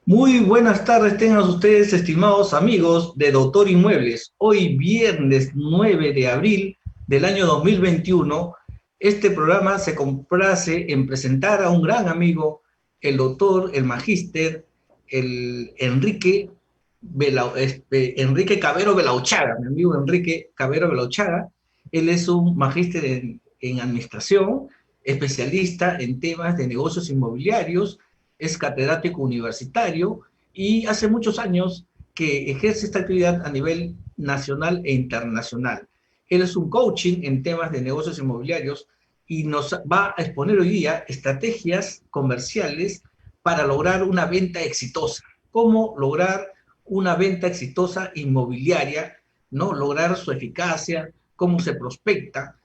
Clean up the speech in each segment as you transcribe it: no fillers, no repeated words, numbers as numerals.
Muy buenas tardes, tengan ustedes, estimados amigos de Doctor Inmuebles. Hoy, viernes 9 de abril del año 2021, este programa se complace en presentar a un gran amigo, el doctor, el magíster, el Enrique Cabero Belauchaga, mi amigo Enrique Cabero Belauchaga. Él es un magíster en administración, especialista en temas de negocios inmobiliarios, es catedrático universitario y hace muchos años que ejerce esta actividad a nivel nacional e internacional. Él es un coaching en temas de negocios inmobiliarios y nos va a exponer hoy día estrategias comerciales para lograr una venta exitosa. ¿Cómo lograr una venta exitosa inmobiliaria? ¿No? Lograr su eficacia, cómo se prospecta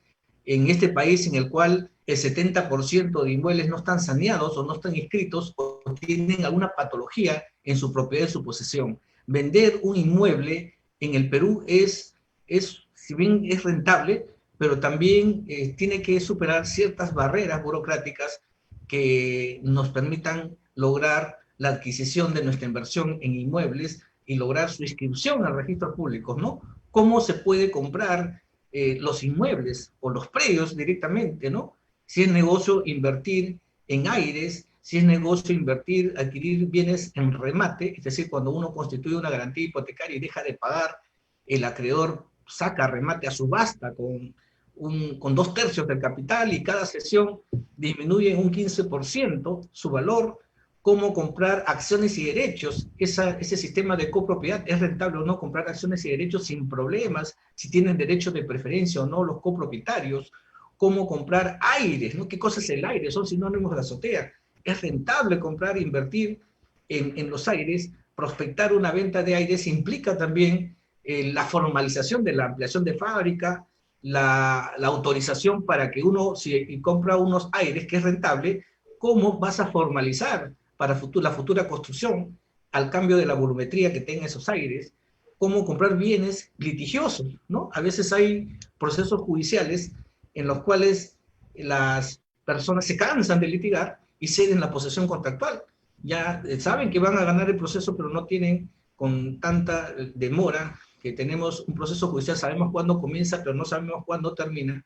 en este país en el cual el 70% de inmuebles no están saneados o no están inscritos o tienen alguna patología en su propiedad, en su posesión. Vender un inmueble en el Perú si bien es rentable, pero también tiene que superar ciertas barreras burocráticas que nos permitan lograr la adquisición de nuestra inversión en inmuebles y lograr su inscripción al registro público, ¿no? ¿Cómo se puede comprar los inmuebles o los predios directamente, ¿no? Si es negocio invertir en aires, si es negocio invertir, adquirir bienes en remate, es decir, cuando uno constituye una garantía hipotecaria y deja de pagar, el acreedor saca remate a subasta con 2/3 del capital y cada sesión disminuye en un 15% su valor. Cómo comprar acciones y derechos. Ese sistema de copropiedad, ¿es rentable o no comprar acciones y derechos sin problemas? Si tienen derecho de preferencia o no los copropietarios. Cómo comprar aires, ¿no? ¿Qué cosa es el aire? Son sinónimos de la azotea. ¿Es rentable comprar, invertir en los aires? Prospectar una venta de aires implica también la formalización de la ampliación de fábrica, la autorización para que uno, si compra unos aires que es rentable, ¿cómo vas a formalizar para la futura construcción al cambio de la volumetría que tenga esos aires? ¿Cómo comprar bienes litigiosos? ¿No? A veces hay procesos judiciales en los cuales las personas se cansan de litigar y ceden la posesión contractual. Ya saben que van a ganar el proceso, pero no tienen con tanta demora que tenemos un proceso judicial, sabemos cuándo comienza, pero no sabemos cuándo termina.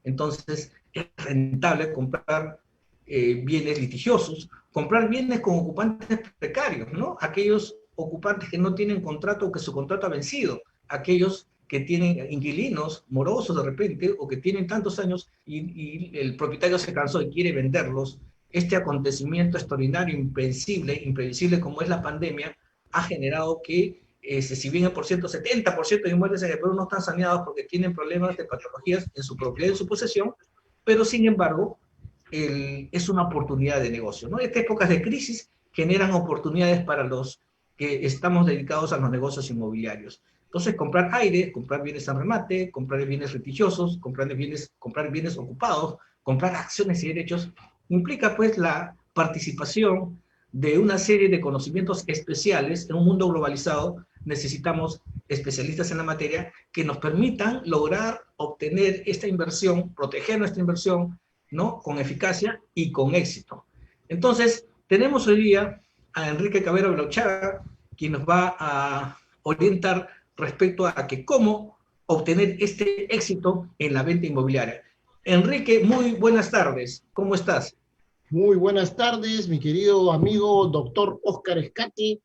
Entonces, es rentable comprar bienes litigiosos, comprar bienes con ocupantes precarios, ¿no? Aquellos ocupantes que no tienen contrato o que su contrato ha vencido, aquellos que tienen inquilinos morosos de repente o que tienen tantos años y el propietario se cansó y quiere venderlos. Este acontecimiento extraordinario, imprevisible como es la pandemia, ha generado que si bien el por ciento, 70% de inmuebles en el Perú no están saneados porque tienen problemas de patologías en su propiedad y en su posesión, pero sin embargo es una oportunidad de negocio, ¿no? Estas épocas de crisis generan oportunidades para los que estamos dedicados a los negocios inmobiliarios. Entonces, comprar aire, comprar bienes en remate, comprar bienes litigiosos, comprar bienes ocupados, comprar acciones y derechos, implica pues la participación de una serie de conocimientos especiales en un mundo globalizado. Necesitamos especialistas en la materia que nos permitan lograr obtener esta inversión, proteger nuestra inversión, ¿no? Con eficacia y con éxito. Entonces, tenemos hoy día a Enrique Cabero Belauchaga, quien nos va a orientar respecto a que cómo obtener este éxito en la venta inmobiliaria. Enrique, muy buenas tardes. ¿Cómo estás? Muy buenas tardes, mi querido amigo doctor Oscar Escate.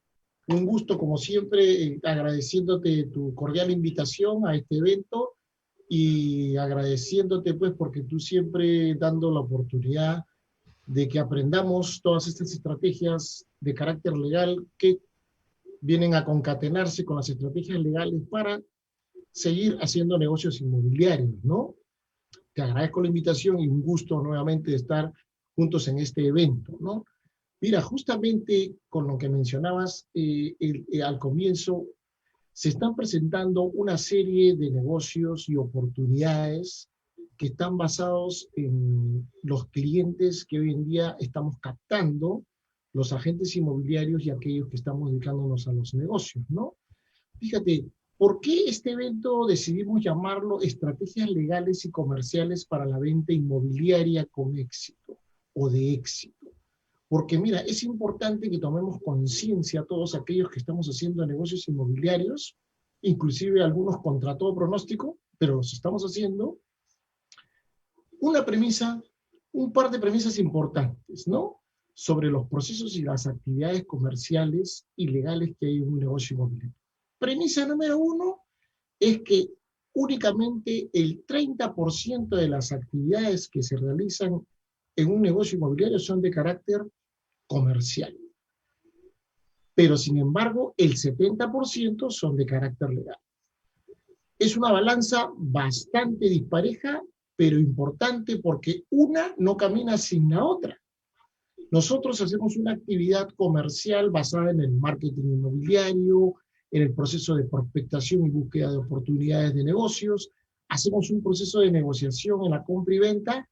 Un gusto, como siempre, agradeciéndote tu cordial invitación a este evento y agradeciéndote, pues, porque tú siempre dando la oportunidad de que aprendamos todas estas estrategias de carácter legal que vienen a concatenarse con las estrategias legales para seguir haciendo negocios inmobiliarios, ¿no? Te agradezco la invitación y un gusto nuevamente de estar juntos en este evento, ¿no? Mira, justamente con lo que mencionabas al comienzo, se están presentando una serie de negocios y oportunidades que están basados en los clientes que hoy en día estamos captando, los agentes inmobiliarios y aquellos que estamos dedicándonos a los negocios, ¿no? Fíjate, ¿por qué este evento decidimos llamarlo Estrategias Legales y Comerciales para la Venta Inmobiliaria con Éxito o de Éxito? Porque mira, es importante que tomemos conciencia todos aquellos que estamos haciendo negocios inmobiliarios, inclusive algunos contra todo pronóstico, pero los estamos haciendo, una premisa, un par de premisas importantes, ¿no? Sobre los procesos y las actividades comerciales y legales que hay en un negocio inmobiliario. Premisa número uno es que únicamente el 30% de las actividades que se realizan en un negocio inmobiliario son de carácter comercial. Pero, sin embargo, el 70% son de carácter legal. Es una balanza bastante dispareja, pero importante porque una no camina sin la otra. Nosotros hacemos una actividad comercial basada en el marketing inmobiliario, en el proceso de prospectación y búsqueda de oportunidades de negocios, hacemos un proceso de negociación en la compra y venta,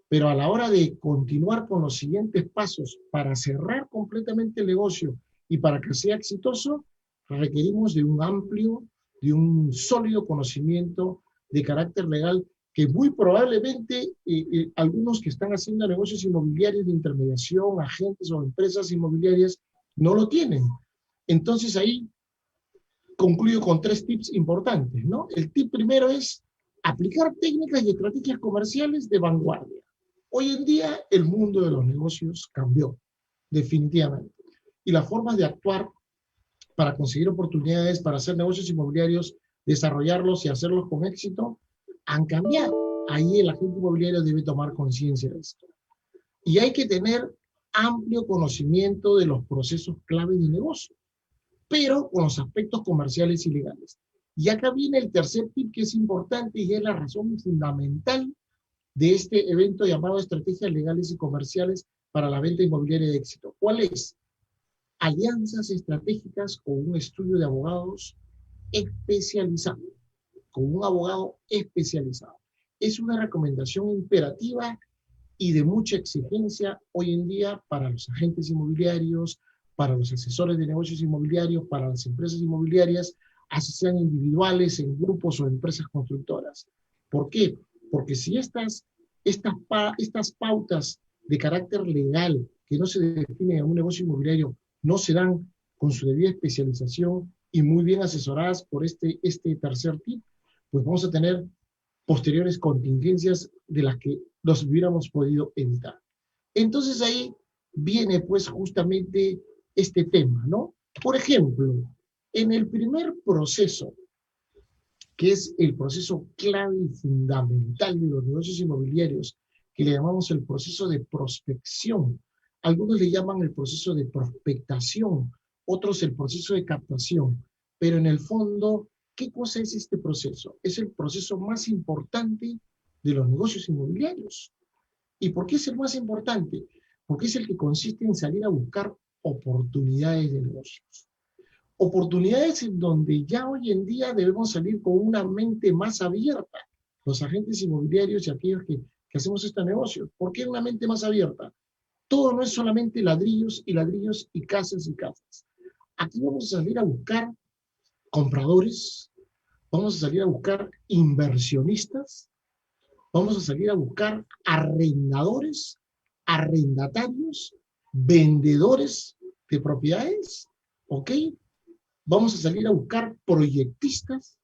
pero a la hora de continuar con los siguientes pasos para cerrar completamente el negocio y para que sea exitoso, requerimos de un amplio, de un sólido conocimiento de carácter legal que muy probablemente algunos que están haciendo negocios inmobiliarios de intermediación, agentes o empresas inmobiliarias, no lo tienen. Entonces ahí concluyo con 3 tips importantes, ¿no? El tip primero es aplicar técnicas y estrategias comerciales de vanguardia. Hoy en día el mundo de los negocios cambió, definitivamente. Y las formas de actuar para conseguir oportunidades, para hacer negocios inmobiliarios, desarrollarlos y hacerlos con éxito, han cambiado. Ahí el agente inmobiliario debe tomar conciencia de esto. Y hay que tener amplio conocimiento de los procesos clave de negocio, pero con los aspectos comerciales y legales. Y acá viene el tercer tip que es importante y es la razón fundamental de este evento llamado Estrategias Legales y Comerciales para la Venta Inmobiliaria de Éxito. ¿Cuál es? Alianzas estratégicas con un estudio de abogados especializado, con un abogado especializado. Es una recomendación imperativa y de mucha exigencia hoy en día para los agentes inmobiliarios, para los asesores de negocios inmobiliarios, para las empresas inmobiliarias, así sean individuales, en grupos o empresas constructoras. ¿Por qué? Porque si estas pautas de carácter legal que no se definen en un negocio inmobiliario no se dan con su debida especialización y muy bien asesoradas por este tercer tip, pues vamos a tener posteriores contingencias de las que nos hubiéramos podido evitar. Entonces ahí viene pues justamente este tema, ¿no? Por ejemplo, en el primer proceso, que es el proceso clave y fundamental de los negocios inmobiliarios, que le llamamos el proceso de prospección. Algunos le llaman el proceso de prospectación, otros el proceso de captación. Pero en el fondo, ¿qué cosa es este proceso? Es el proceso más importante de los negocios inmobiliarios. ¿Y por qué es el más importante? Porque es el que consiste en salir a buscar oportunidades de negocios. Oportunidades en donde ya hoy en día debemos salir con una mente más abierta, los agentes inmobiliarios y aquellos que hacemos este negocio. ¿Por qué una mente más abierta? Todo no es solamente ladrillos y ladrillos y casas y casas. Aquí vamos a salir a buscar compradores, vamos a salir a buscar inversionistas, vamos a salir a buscar arrendadores, arrendatarios, vendedores de propiedades, ¿ok? Vamos a salir a buscar proyectistas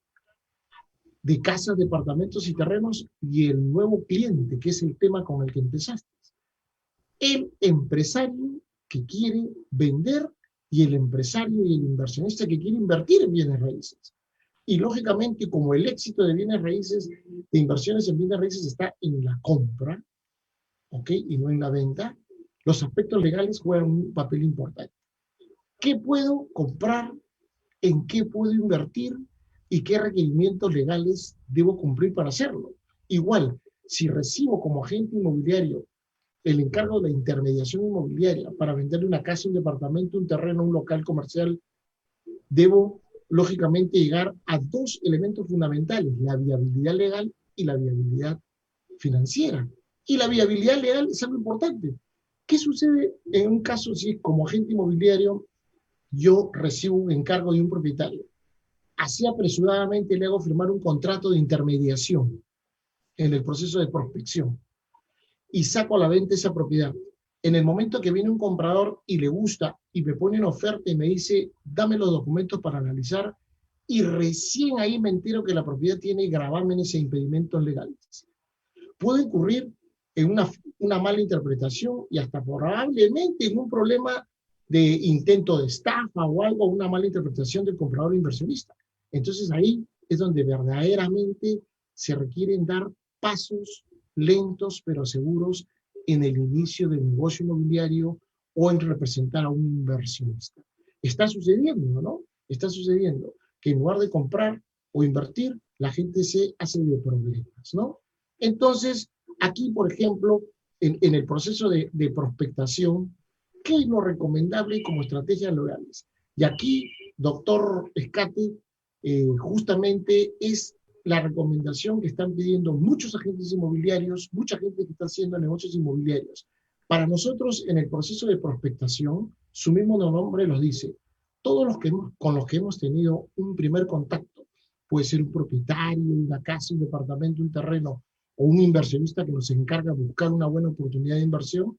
de casas, departamentos y terrenos y el nuevo cliente, que es el tema con el que empezaste. El empresario que quiere vender y el empresario y el inversionista que quiere invertir en bienes raíces. Y lógicamente, como el éxito de bienes raíces, de inversiones en bienes raíces está en la compra, ¿ok? Y no en la venta, los aspectos legales juegan un papel importante. ¿Qué puedo comprar? ¿En qué puedo invertir? ¿Y qué requerimientos legales debo cumplir para hacerlo? Igual, si recibo como agente inmobiliario el encargo de la intermediación inmobiliaria para venderle una casa, un departamento, un terreno, un local comercial, debo lógicamente llegar a 2 elementos fundamentales, la viabilidad legal y la viabilidad financiera. Y la viabilidad legal es algo importante. ¿Qué sucede en un caso si como agente inmobiliario yo recibo un encargo de un propietario? Así apresuradamente le hago firmar un contrato de intermediación en el proceso de prospección y saco a la venta esa propiedad. En el momento que viene un comprador y le gusta y me pone una oferta y me dice, dame los documentos para analizar, y recién ahí me entero que la propiedad tiene gravámenes e impedimentos legales. Puede incurrir en una mala interpretación y hasta probablemente en un problema de intento de estafa o algo, una mala interpretación del comprador inversionista. Entonces ahí es donde verdaderamente se requieren dar pasos lentos pero seguros en el inicio del negocio inmobiliario o en representar a un inversionista. Está sucediendo, ¿no? Está sucediendo que en lugar de comprar o invertir, la gente se hace de problemas, ¿no? Entonces, aquí, por ejemplo, en el proceso de prospectación, ¿qué es lo recomendable como estrategias legales? Y aquí, doctor Escate, justamente es la recomendación que están pidiendo muchos agentes inmobiliarios, mucha gente que está haciendo negocios inmobiliarios. Para nosotros, en el proceso de prospectación, su mismo nombre los dice, todos los que con los que hemos tenido un primer contacto, puede ser un propietario de una casa, un departamento, un terreno, o un inversionista que nos encarga de buscar una buena oportunidad de inversión,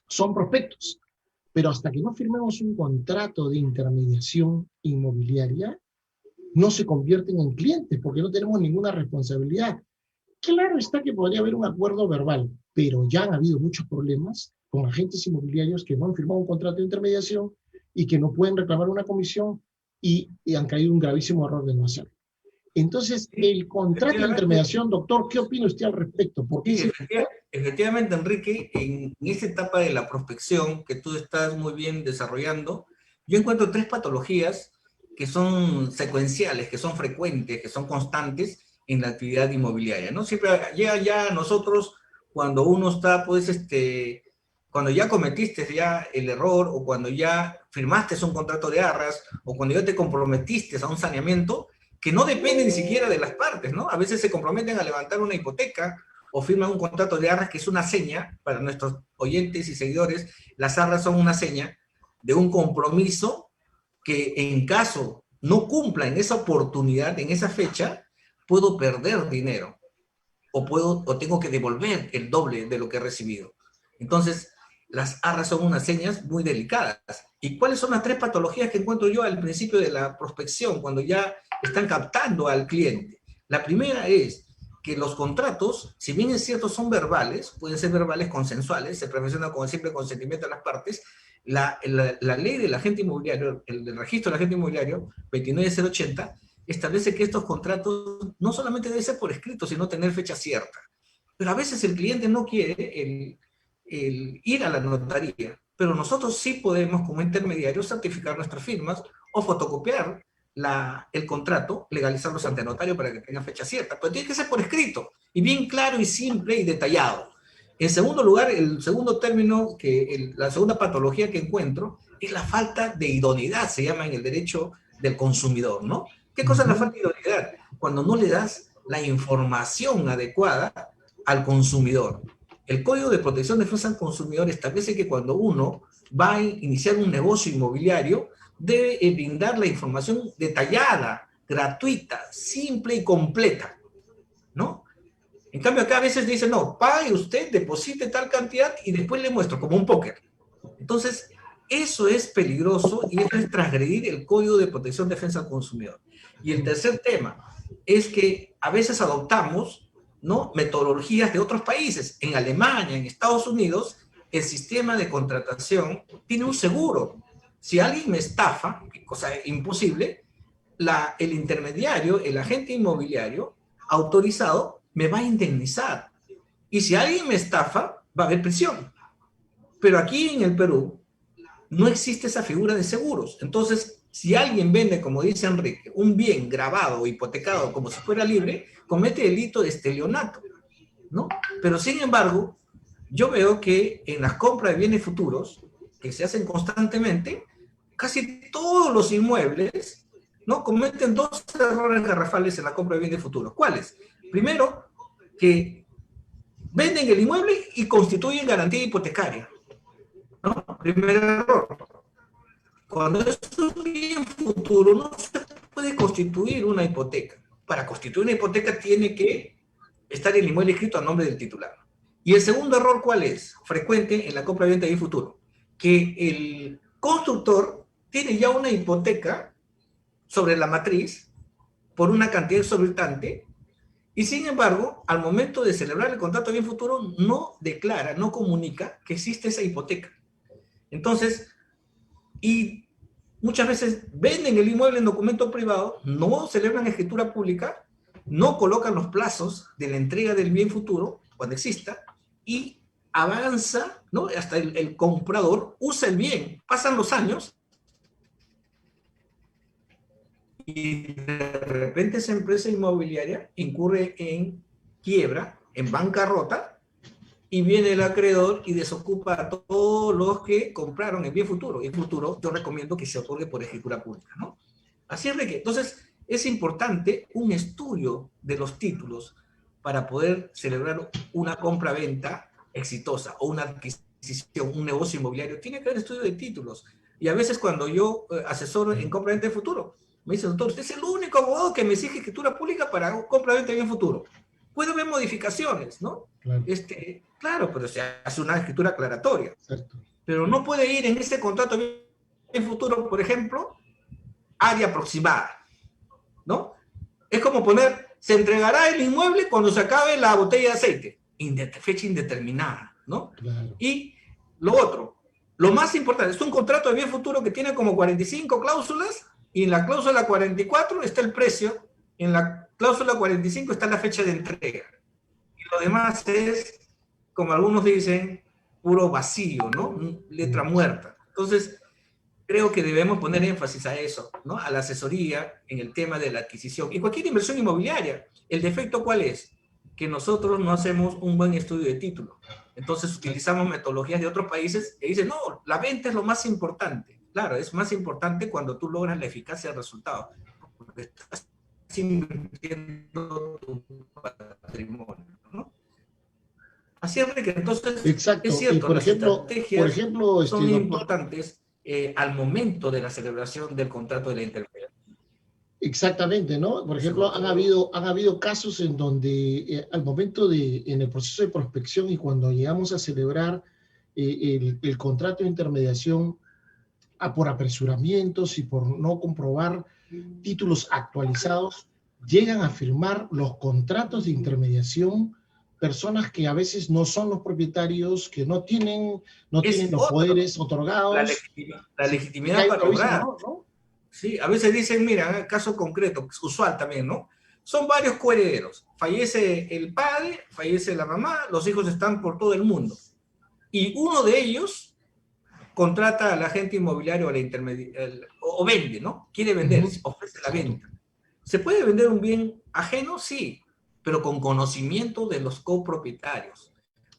son prospectos. Pero hasta que no firmemos un contrato de intermediación inmobiliaria, no se convierten en clientes porque no tenemos ninguna responsabilidad. Claro está que podría haber un acuerdo verbal, pero ya han habido muchos problemas con agentes inmobiliarios que no han firmado un contrato de intermediación y que no pueden reclamar una comisión y han caído en un gravísimo error de no hacerlo. Entonces, el contrato de intermediación, doctor, ¿qué opina usted al respecto? ¿Por qué Sí, efectivamente, Enrique, en esta etapa de la prospección que tú estás muy bien desarrollando, yo encuentro tres patologías que son secuenciales, que son frecuentes, que son constantes en la actividad inmobiliaria, ¿no? Siempre llega ya a nosotros cuando uno está, pues, cuando ya cometiste ya el error, o cuando ya firmaste un contrato de arras, o cuando ya te comprometiste a un saneamiento, que no depende ni siquiera de las partes, ¿no? A veces se comprometen a levantar una hipoteca o firman un contrato de arras, que es una seña para nuestros oyentes y seguidores. Las arras son una seña de un compromiso que, en caso no cumpla en esa oportunidad, en esa fecha, puedo perder dinero o tengo que devolver el doble de lo que he recibido. Entonces, las arras son unas señas muy delicadas. ¿Y cuáles son las tres patologías que encuentro yo al principio de la prospección, cuando ya están captando al cliente? La primera es que los contratos, si bien es cierto son verbales, pueden ser verbales consensuales, se perfecciona con el simple consentimiento de las partes. La ley del agente inmobiliario, el registro del agente inmobiliario, 29080, establece que estos contratos no solamente deben ser por escrito, sino tener fecha cierta. Pero a veces el cliente no quiere el ir a la notaría, pero nosotros sí podemos, como intermediarios, certificar nuestras firmas o fotocopiar el contrato, legalizarlos ante notario para que tenga fecha cierta. Pero tiene que ser por escrito, y bien claro y simple y detallado. En segundo lugar, el segundo término, la segunda patología que encuentro, es la falta de idoneidad, se llama en el derecho del consumidor, ¿no? ¿Qué cosa es la falta de idoneidad? Cuando no le das la información adecuada al consumidor. El Código de Protección de Defensa al Consumidor establece que cuando uno va a iniciar un negocio inmobiliario, debe brindar la información detallada, gratuita, simple y completa, ¿no? En cambio, acá a veces dicen, no, pague usted, deposite tal cantidad y después le muestro, como un póker. Entonces, eso es peligroso y eso es transgredir el Código de Protección de Defensa al Consumidor. Y el tercer tema es que a veces adoptamos, ¿no?, metodologías de otros países. En Alemania, en Estados Unidos, el sistema de contratación tiene un seguro. Si alguien me estafa, cosa imposible, el intermediario, el agente inmobiliario autorizado, me va a indemnizar. Y si alguien me estafa, va a haber prisión. Pero aquí en el Perú no existe esa figura de seguros. Entonces, si alguien vende, como dice Enrique, un bien grabado o hipotecado como si fuera libre, comete delito de estelionato, ¿no? Pero sin embargo, yo veo que en las compras de bienes futuros, que se hacen constantemente, casi todos los inmuebles, ¿no?, cometen dos errores garrafales en la compra de bienes futuros. ¿Cuáles? Primero, que venden el inmueble y constituyen garantía hipotecaria, ¿no? Primer error. Cuando es un bien futuro, no se puede constituir una hipoteca. Para constituir una hipoteca tiene que estar el inmueble escrito a nombre del titular. Y el segundo error, ¿cuál es? Frecuente en la compra-venta de bien futuro. Que el constructor tiene ya una hipoteca sobre la matriz por una cantidad exorbitante y sin embargo, al momento de celebrar el contrato de bien futuro, no declara, no comunica que existe esa hipoteca. Entonces, y muchas veces venden el inmueble en documento privado, no celebran escritura pública, no colocan los plazos de la entrega del bien futuro, cuando exista, y avanza, ¿no? Hasta el comprador usa el bien. Pasan los años y de repente esa empresa inmobiliaria incurre en quiebra, en bancarrota, y viene el acreedor y desocupa a todos los que compraron el bien futuro. Y el futuro yo recomiendo que se otorgue por escritura pública, ¿no? Así es de que, entonces, es importante un estudio de los títulos para poder celebrar una compra-venta exitosa o una adquisición, un negocio inmobiliario. Tiene que haber estudio de títulos. Y a veces cuando yo asesoro en compra-venta de futuro, me dice, doctor, usted es el único abogado que me exige escritura pública para compra-venta de bien futuro. Puede haber modificaciones, ¿no? Claro. Claro, pero se hace una escritura aclaratoria. Cierto. Pero no puede ir en ese contrato de bien futuro, por ejemplo, área aproximada, ¿no? Es como poner, se entregará el inmueble cuando se acabe la botella de aceite, fecha indeterminada, ¿no? Claro. Y lo otro, lo más importante, es un contrato de bien futuro que tiene como 45 cláusulas y en la cláusula 44 está el precio, en la cláusula 45 está la fecha de entrega. Y lo demás es, como algunos dicen, puro vacío, ¿no? Letra muerta. Entonces, creo que debemos poner énfasis a eso, ¿no? A la asesoría en el tema de la adquisición. Y cualquier inversión inmobiliaria, ¿el defecto cuál es? Que nosotros no hacemos un buen estudio de título. Entonces utilizamos metodologías de otros países que dicen, no, la venta es lo más importante. Claro, es más importante cuando tú logras la eficacia del resultado. Porque estás invirtiendo tu patrimonio, ¿no? Así es que entonces Exacto. es Y cierto, las estrategias son doctor, importantes al momento de la celebración del contrato de la intermediación. exactamente, ¿no? Por ejemplo, han habido casos en donde al momento en el proceso de prospección y cuando llegamos a celebrar el contrato de intermediación, por apresuramientos y por no comprobar títulos actualizados, llegan a firmar los contratos de intermediación personas que a veces no son los propietarios, que no tienen los poderes otorgados. La legitimidad para obrar, ¿no? Sí, a veces dicen, mira, caso concreto, usual también, ¿no? Son varios coherederos. Fallece el padre, fallece la mamá, los hijos están por todo el mundo. Y uno de ellos contrata al agente inmobiliario o vende, ¿no? Quiere vender, ofrece la venta. ¿Se puede vender un bien ajeno? Sí, pero con conocimiento de los copropietarios.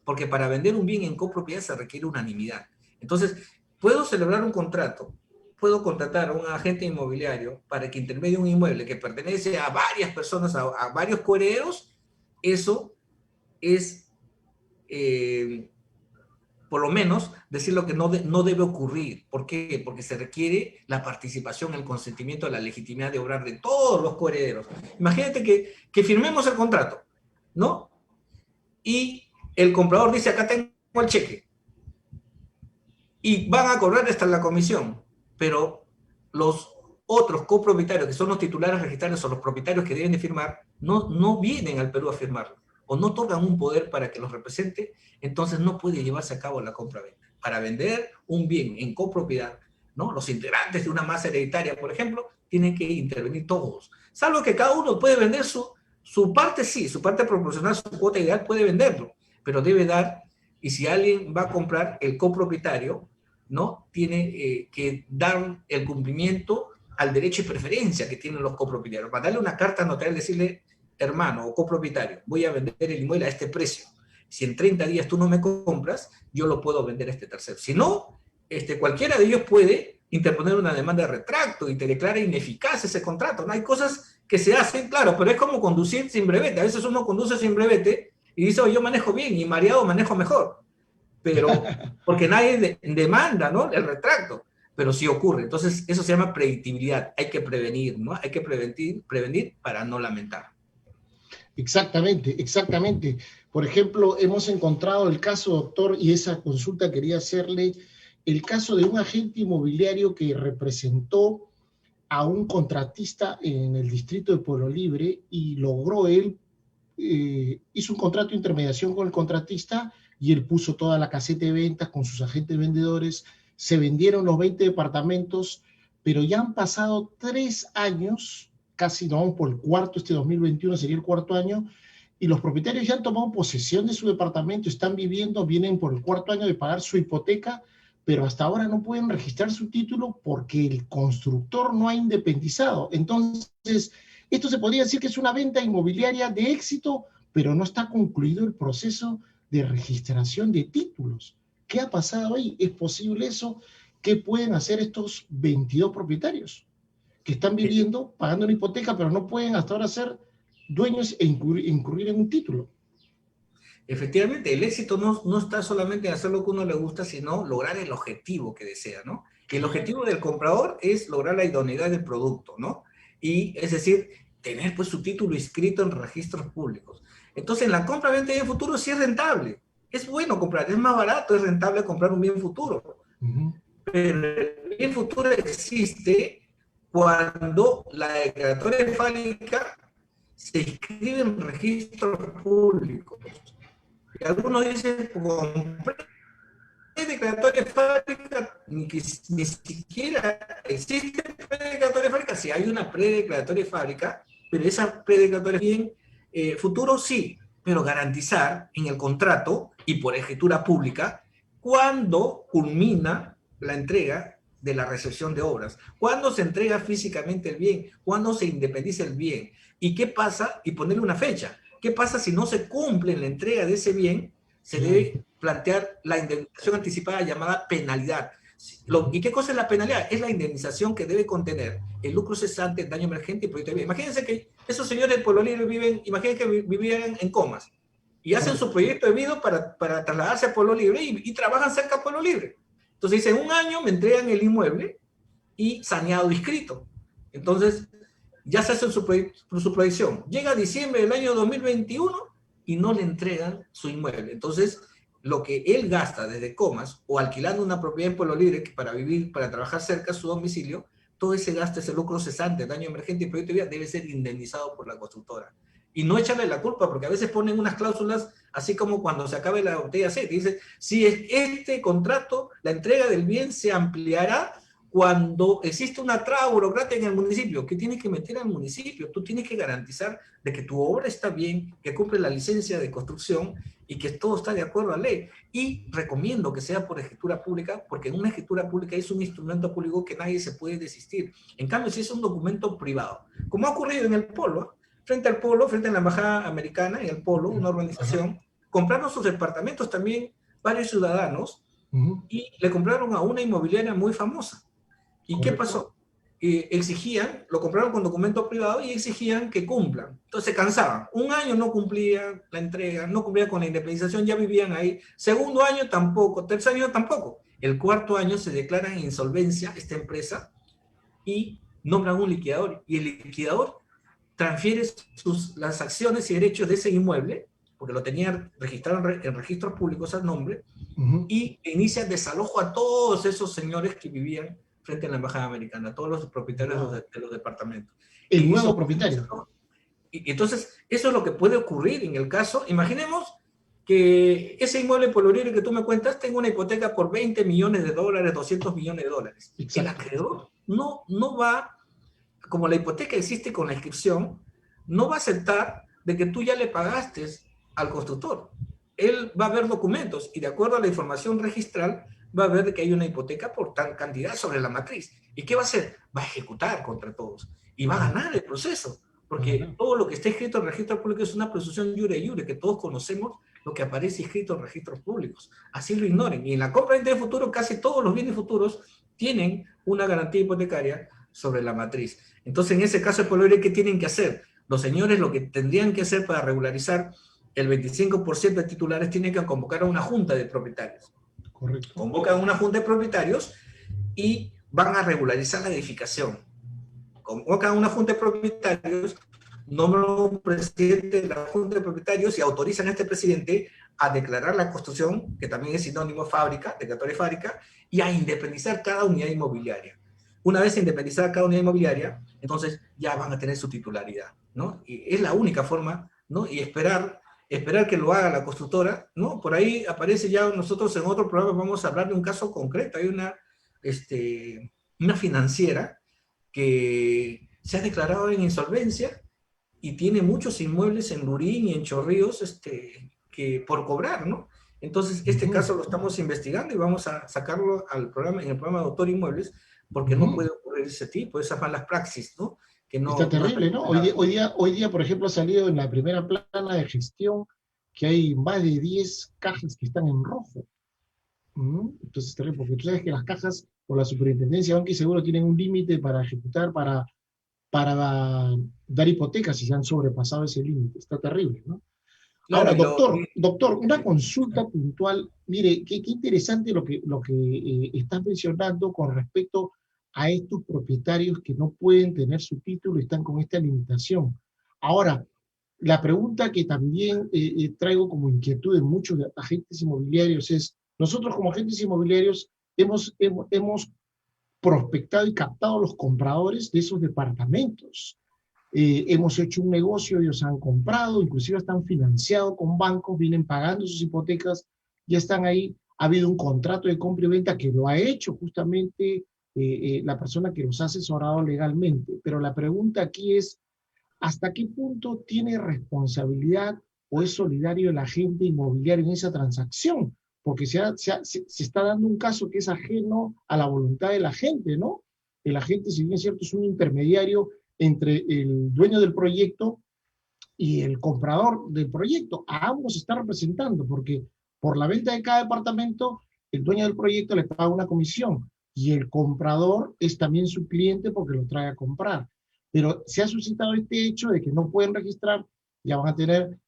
Porque para vender un bien en copropiedad se requiere unanimidad. Entonces, puedo celebrar un contrato, puedo contratar a un agente inmobiliario para que intermedie un inmueble que pertenece a varias personas, a varios coherederos. Eso es, por lo menos, decir lo que no debe ocurrir. ¿Por qué? Porque se requiere la participación, el consentimiento, la legitimidad de obrar de todos los coherederos. Imagínate que firmemos el contrato, ¿no? Y el comprador dice, acá tengo el cheque. Y van a cobrar hasta la comisión. Pero los otros copropietarios, que son los titulares registrales o los propietarios que deben de firmar, no vienen al Perú a firmarlo. O no tocan un poder para que los represente, entonces no puede llevarse a cabo la compra-venta. Para vender un bien en copropiedad, ¿no? Los integrantes de una masa hereditaria, por ejemplo, tienen que intervenir todos. Salvo que cada uno puede vender su parte, sí, su parte proporcional, su cuota ideal puede venderlo, pero debe dar, y si alguien va a comprar, el copropietario, ¿no? Tiene que dar el cumplimiento al derecho y preferencia que tienen los copropietarios. Para darle una carta notarial, decirle, hermano o copropietario, voy a vender el inmueble a este precio. Si en 30 días tú no me compras, yo lo puedo vender a este tercero. Si no, cualquiera de ellos puede interponer una demanda de retracto y te declara ineficaz ese contrato. No hay cosas que se hacen, claro, pero es como conducir sin brevete. A veces uno conduce sin brevete y dice, oh, yo manejo bien y mareado manejo mejor. Pero porque nadie demanda, ¿no? El retracto. Pero sí ocurre. Entonces, eso se llama predictibilidad. Hay que prevenir, ¿no? Hay que prevenir para no lamentar. Exactamente, exactamente. Por ejemplo, hemos encontrado el caso, doctor, y esa consulta quería hacerle, el caso de un agente inmobiliario que representó a un contratista en el distrito de Pueblo Libre y logró él, hizo un contrato de intermediación con el contratista y él puso toda la caseta de ventas con sus agentes vendedores, se vendieron los 20 departamentos, pero ya han pasado 3 años, casi no vamos por el cuarto, este 2021 sería el cuarto año, y los propietarios ya han tomado posesión de su departamento, están viviendo, vienen por el cuarto año de pagar su hipoteca, pero hasta ahora no pueden registrar su título porque el constructor no ha independizado. Entonces, esto se podría decir que es una venta inmobiliaria de éxito, pero no está concluido el proceso de registración de títulos. ¿Qué ha pasado ahí? ¿Es posible eso? ¿Qué pueden hacer estos 22 propietarios que están viviendo, pagando una hipoteca, pero no pueden hasta ahora ser dueños e incurrir en un título? Efectivamente, el éxito no está solamente en hacer lo que uno le gusta, sino lograr el objetivo que desea, ¿no? Que el objetivo del comprador es lograr la idoneidad del producto, ¿no? Y es decir, tener pues su título inscrito en registros públicos. Entonces, en la compra-venta de bien futuro sí es rentable. Es bueno comprar, es más barato, es rentable comprar un bien futuro. Pero el bien futuro existe cuando la declaratoria de fábrica se inscribe en registros públicos. Y algunos dicen, compré declaratoria de fábrica, ni siquiera existe predeclaratoria de fábrica. Si hay una predeclaratoria de fábrica, pero esa predeclaratoria bien futuro sí, pero garantizar en el contrato y por escritura pública cuando culmina la entrega de la recepción de obras, cuándo se entrega físicamente el bien, cuándo se independiza el bien, y qué pasa, y ponerle una fecha. ¿Qué pasa si no se cumple la entrega de ese bien? Se debe plantear la indemnización anticipada llamada penalidad. ¿Y qué cosa es la penalidad? Es la indemnización que debe contener el lucro cesante, el daño emergente y proyecto de vida. Imagínense que esos señores de Pueblo Libre viven, imagínense que vivieran en Comas y hacen su proyecto de vida para trasladarse a Pueblo Libre y trabajan cerca de Pueblo Libre. Entonces dicen, un año me entregan el inmueble y saneado inscrito. Entonces, ya se hace su proyección. Llega diciembre del año 2021 y no le entregan su inmueble. Entonces, lo que él gasta desde Comas o alquilando una propiedad en Pueblo Libre para vivir, para trabajar cerca de su domicilio, todo ese gasto, ese lucro cesante, daño emergente y proyecto de vida debe ser indemnizado por la constructora. Y no echarle la culpa, porque a veces ponen unas cláusulas, así como cuando se acabe la botella de aceite, dice, si este contrato, la entrega del bien se ampliará cuando existe una traba burocrática en el municipio. ¿Qué tienes que meter al municipio? Tú tienes que garantizar de que tu obra está bien, que cumple la licencia de construcción y que todo está de acuerdo a la ley. Y recomiendo que sea por escritura pública, porque en una escritura pública es un instrumento público que nadie se puede desistir. En cambio, si es un documento privado, como ha ocurrido en el Polo, frente al Polo, frente a la Embajada Americana, en el Polo, una organización, compraron sus departamentos también varios ciudadanos y le compraron a una inmobiliaria muy famosa. ¿Y qué pasó? Exigían, lo compraron con documento privado y exigían que cumplan. Entonces se cansaban. Un año no cumplían la entrega, no cumplían con la independización, ya vivían ahí. Segundo año tampoco, tercer año tampoco. El cuarto año se declara en insolvencia esta empresa y nombran un liquidador. Y el liquidador transfiere las acciones y derechos de ese inmueble, porque lo tenían registrado en registros públicos al nombre, y inicia desalojo a todos esos señores que vivían frente a la Embajada Americana, a todos los propietarios de los departamentos. El nuevo propietario. Y entonces, eso es lo que puede ocurrir en el caso. Imaginemos que ese inmueble Pueblo Libre que tú me cuentas tenga una hipoteca por 20 millones de dólares, 200 millones de dólares. Exacto. El acreedor no va, como la hipoteca existe con la inscripción, no va a aceptar de que tú ya le pagaste al constructor. Él va a ver documentos y de acuerdo a la información registral va a ver que hay una hipoteca por tal cantidad sobre la matriz. ¿Y qué va a hacer? Va a ejecutar contra todos y va a ganar el proceso, porque todo lo que está escrito en registros públicos es una presunción iure iure, que todos conocemos lo que aparece escrito en registros públicos. Así lo ignoren. Y en la compra-venta de futuro, casi todos los bienes futuros tienen una garantía hipotecaria sobre la matriz. Entonces, en ese caso, ¿qué tienen que hacer? Los señores lo que tendrían que hacer para regularizar el 25% de titulares tienen que convocar a una junta de propietarios. Correcto. Convocan a una junta de propietarios y van a regularizar la edificación. Convocan a una junta de propietarios nombran un presidente de la Junta de Propietarios y autorizan a este presidente a declarar la construcción, que también es sinónimo de fábrica, declaratoria de fábrica, y a independizar cada unidad inmobiliaria. Una vez independizada cada unidad inmobiliaria, entonces ya van a tener su titularidad, ¿no? Y es la única forma, ¿no? Y esperar que lo haga la constructora, ¿no? Por ahí aparece ya, nosotros en otro programa vamos a hablar de un caso concreto. Hay una financiera que se ha declarado en insolvencia y tiene muchos inmuebles en Lurín y en Chorrillos que por cobrar, ¿no? Entonces, este caso lo estamos investigando y vamos a sacarlo al programa, en el programa de Autor Inmuebles, porque no puede ocurrir ese tipo, esas malas praxis, ¿no? Que Está no terrible, ¿no? Hoy día, por ejemplo, ha salido en la primera plana de gestión que hay más de 10 cajas que están en rojo. Entonces es terrible, porque tú sabes que las cajas o la superintendencia de banca y seguro tienen un límite para ejecutar, para dar hipotecas si se han sobrepasado ese límite. Está terrible, ¿no? Claro, Ahora, doctor, una consulta puntual. Mire, qué interesante lo que estás mencionando con respecto a estos propietarios que no pueden tener su título y están con esta limitación. Ahora, la pregunta que también traigo como inquietud en muchos agentes inmobiliarios es, nosotros como agentes inmobiliarios hemos prospectado y captado los compradores de esos departamentos. Hemos hecho un negocio, ellos han comprado, inclusive están financiados con bancos, vienen pagando sus hipotecas, ya están ahí. Ha habido un contrato de compra y venta que lo ha hecho justamente la persona que los ha asesorado legalmente. Pero la pregunta aquí es, ¿hasta qué punto tiene responsabilidad o es solidario el agente inmobiliario en esa transacción? Porque se está dando un caso que es ajeno a la voluntad del agente, ¿no? El agente, si bien es cierto, es un intermediario entre el dueño del proyecto y el comprador del proyecto. A ambos se está representando, porque por la venta de cada departamento, el dueño del proyecto le paga una comisión y el comprador es también su cliente porque lo trae a comprar. Pero se ha suscitado este hecho de que no pueden registrar, ya van a tener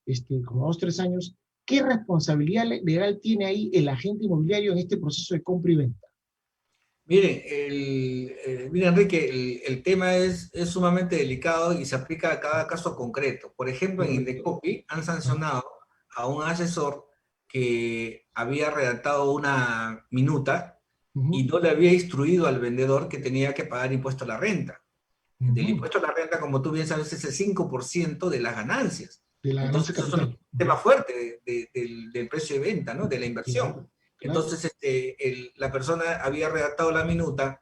como 2 o 3 años. ¿Qué responsabilidad legal tiene ahí el agente inmobiliario en este proceso de compra y venta? Mire, Enrique, el tema es sumamente delicado y se aplica a cada caso concreto. Por ejemplo, en Correcto. Indecopi han sancionado a un asesor que había redactado una minuta y no le había instruido al vendedor que tenía que pagar impuesto a la renta. Del impuesto a la renta, como tú bien sabes, es el 5% de las ganancias. De la ganancia Entonces, eso es un capital. tema fuerte del precio de venta, ¿no? De la inversión. Claro, claro. Entonces, la persona había redactado la minuta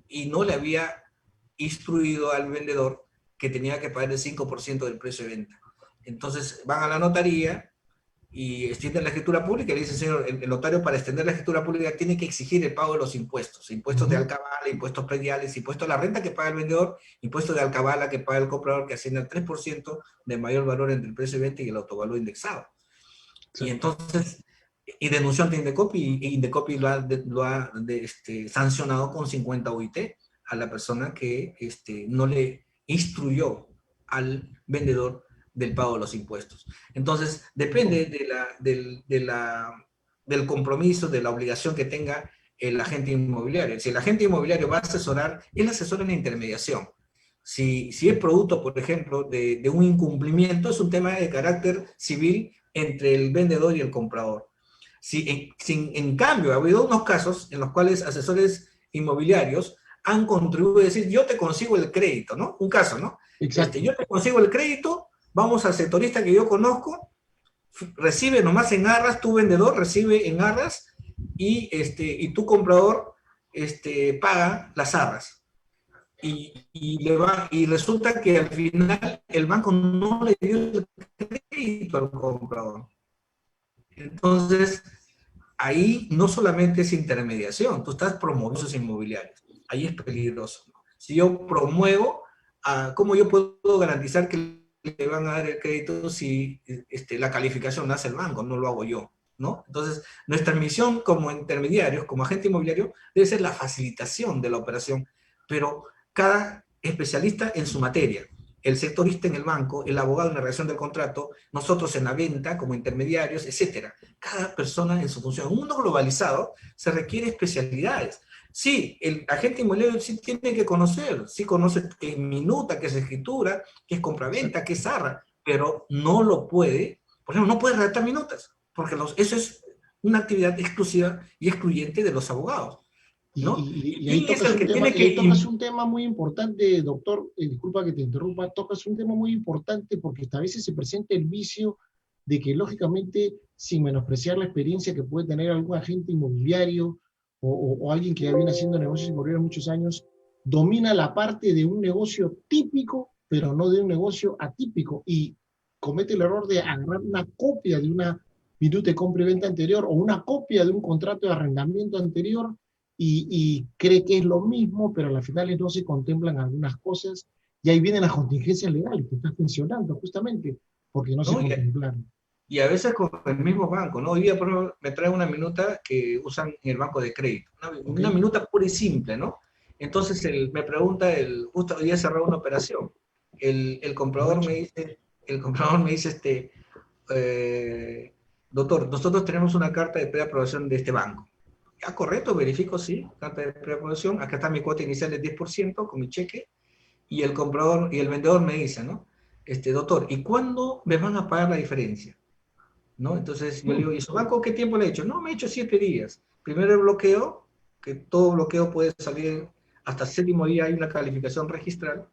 y no le había instruido al vendedor que tenía que pagar el 5% del precio de venta. Entonces, van a la notaría y extienden la escritura pública y le dicen, señor, el notario para extender la escritura pública tiene que exigir el pago de los impuestos, impuestos de alcabala, impuestos prediales, impuestos a la renta que paga el vendedor, impuestos de alcabala que paga el comprador, que asciende al 3% de mayor valor entre el precio de venta y el autovalor indexado. Y entonces, y denunció ante Indecopi, y Indecopi lo ha sancionado con 50 UIT a la persona que no le instruyó al vendedor del pago de los impuestos. Entonces, depende del compromiso, de la obligación que tenga el agente inmobiliario. Si el agente inmobiliario va a asesorar, él asesora en la intermediación. Si es producto, por ejemplo, de un incumplimiento, es un tema de carácter civil entre el vendedor y el comprador. Si en cambio ha habido unos casos en los cuales asesores inmobiliarios han contribuido a decir, yo te consigo el crédito, ¿no? Un caso, ¿no? Exacto. Yo te consigo el crédito, vamos al sectorista que yo conozco, recibe nomás en arras, tu vendedor recibe en arras y tu comprador paga las arras. Y resulta que al final el banco no le dio el crédito al comprador. Entonces, ahí no solamente es intermediación, tú estás promoviendo esos inmobiliarios. Ahí es peligroso. Si yo promuevo, ¿cómo yo puedo garantizar que le van a dar el crédito si la calificación la hace el banco? No lo hago yo, ¿no? Entonces, nuestra misión como intermediarios, como agente inmobiliario, debe ser la facilitación de la operación, pero cada especialista en su materia. El sectorista en el banco, el abogado en la redacción del contrato, nosotros en la venta como intermediarios, etcétera. Cada persona en su función. En un mundo globalizado se requiere especialidades. Sí, el agente inmobiliario sí tiene que conocer, sí conoce qué es minuta, qué es escritura, qué es compraventa, qué es arra, pero no lo puede, por ejemplo, no puede redactar minutas, porque eso es una actividad exclusiva y excluyente de los abogados, ¿no? ¿Y Y ahí quién es tocas el un que tema, tiene y ahí que... tocas un tema muy importante, doctor, disculpa que te interrumpa, tocas un tema muy importante porque hasta a veces se presenta el vicio de que lógicamente, sin menospreciar la experiencia que puede tener algún agente inmobiliario o alguien que ya viene haciendo negocios inmobiliarios muchos años, domina la parte de un negocio típico, pero no de un negocio atípico, y comete el error de agarrar una copia de una minuta de compra y venta anterior o una copia de un contrato de arrendamiento anterior y cree que es lo mismo, pero a las finales no se contemplan algunas cosas y ahí vienen las contingencias legales que estás mencionando justamente, porque no se ¿no? contemplaron. Y a veces con el mismo banco, ¿no? Hoy día, por ejemplo, me trae una minuta que usan en el banco de crédito, ¿Ok? una minuta pura y simple, ¿no? Entonces me pregunta, justo hoy día cerró una operación, el comprador Aprovecho. me dice, doctor, nosotros tenemos una carta de preaprobación de este banco. Ah, correcto, verifico, sí, carta de preaprobación, acá está mi cuota inicial de 10% con mi cheque, y el comprador y el vendedor me dice, ¿no? Doctor, ¿y cuándo me van a pagar la diferencia? ¿No? Entonces yo le digo, ¿y su banco qué tiempo le ha hecho? No, me ha hecho 7 días. Primero el bloqueo, que todo bloqueo puede salir hasta el séptimo día, hay una calificación registral,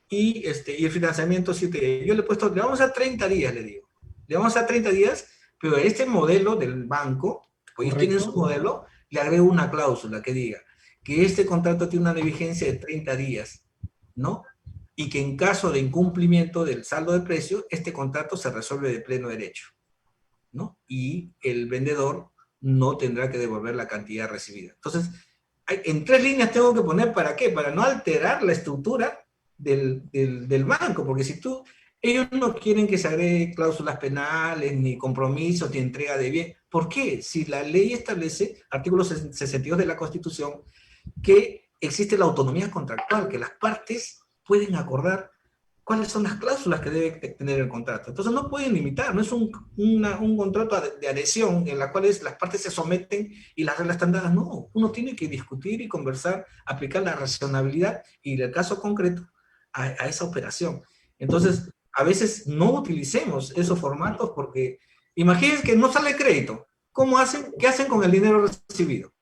y el financiamiento 7 días. Yo le he puesto, le vamos a 30 días, le digo. Le vamos a 30 días, pero a este modelo del banco, pues ellos tienen su ¿Correcto? modelo, le agrego una cláusula que diga que este contrato tiene una vigencia de 30 días, ¿no? Y que en caso de incumplimiento del saldo de precio, este contrato se resuelve de pleno derecho, ¿no? Y el vendedor no tendrá que devolver la cantidad recibida. Entonces, en 3 líneas tengo que poner para qué, para no alterar la estructura del banco, porque si ellos no quieren que se agregue cláusulas penales, ni compromisos, ni entrega de bien. ¿Por qué? Si la ley establece, artículo 62 de la Constitución, que existe la autonomía contractual, que las partes pueden acordar cuáles son las cláusulas que debe tener el contrato. Entonces no pueden limitar, no es un contrato de adhesión en la cual las partes se someten y las reglas están dadas. No, uno tiene que discutir y conversar, aplicar la racionalidad y el caso concreto a esa operación. Entonces, a veces no utilicemos esos formatos porque imagínense que no sale crédito. ¿Cómo hacen? ¿Qué hacen con el dinero recibido?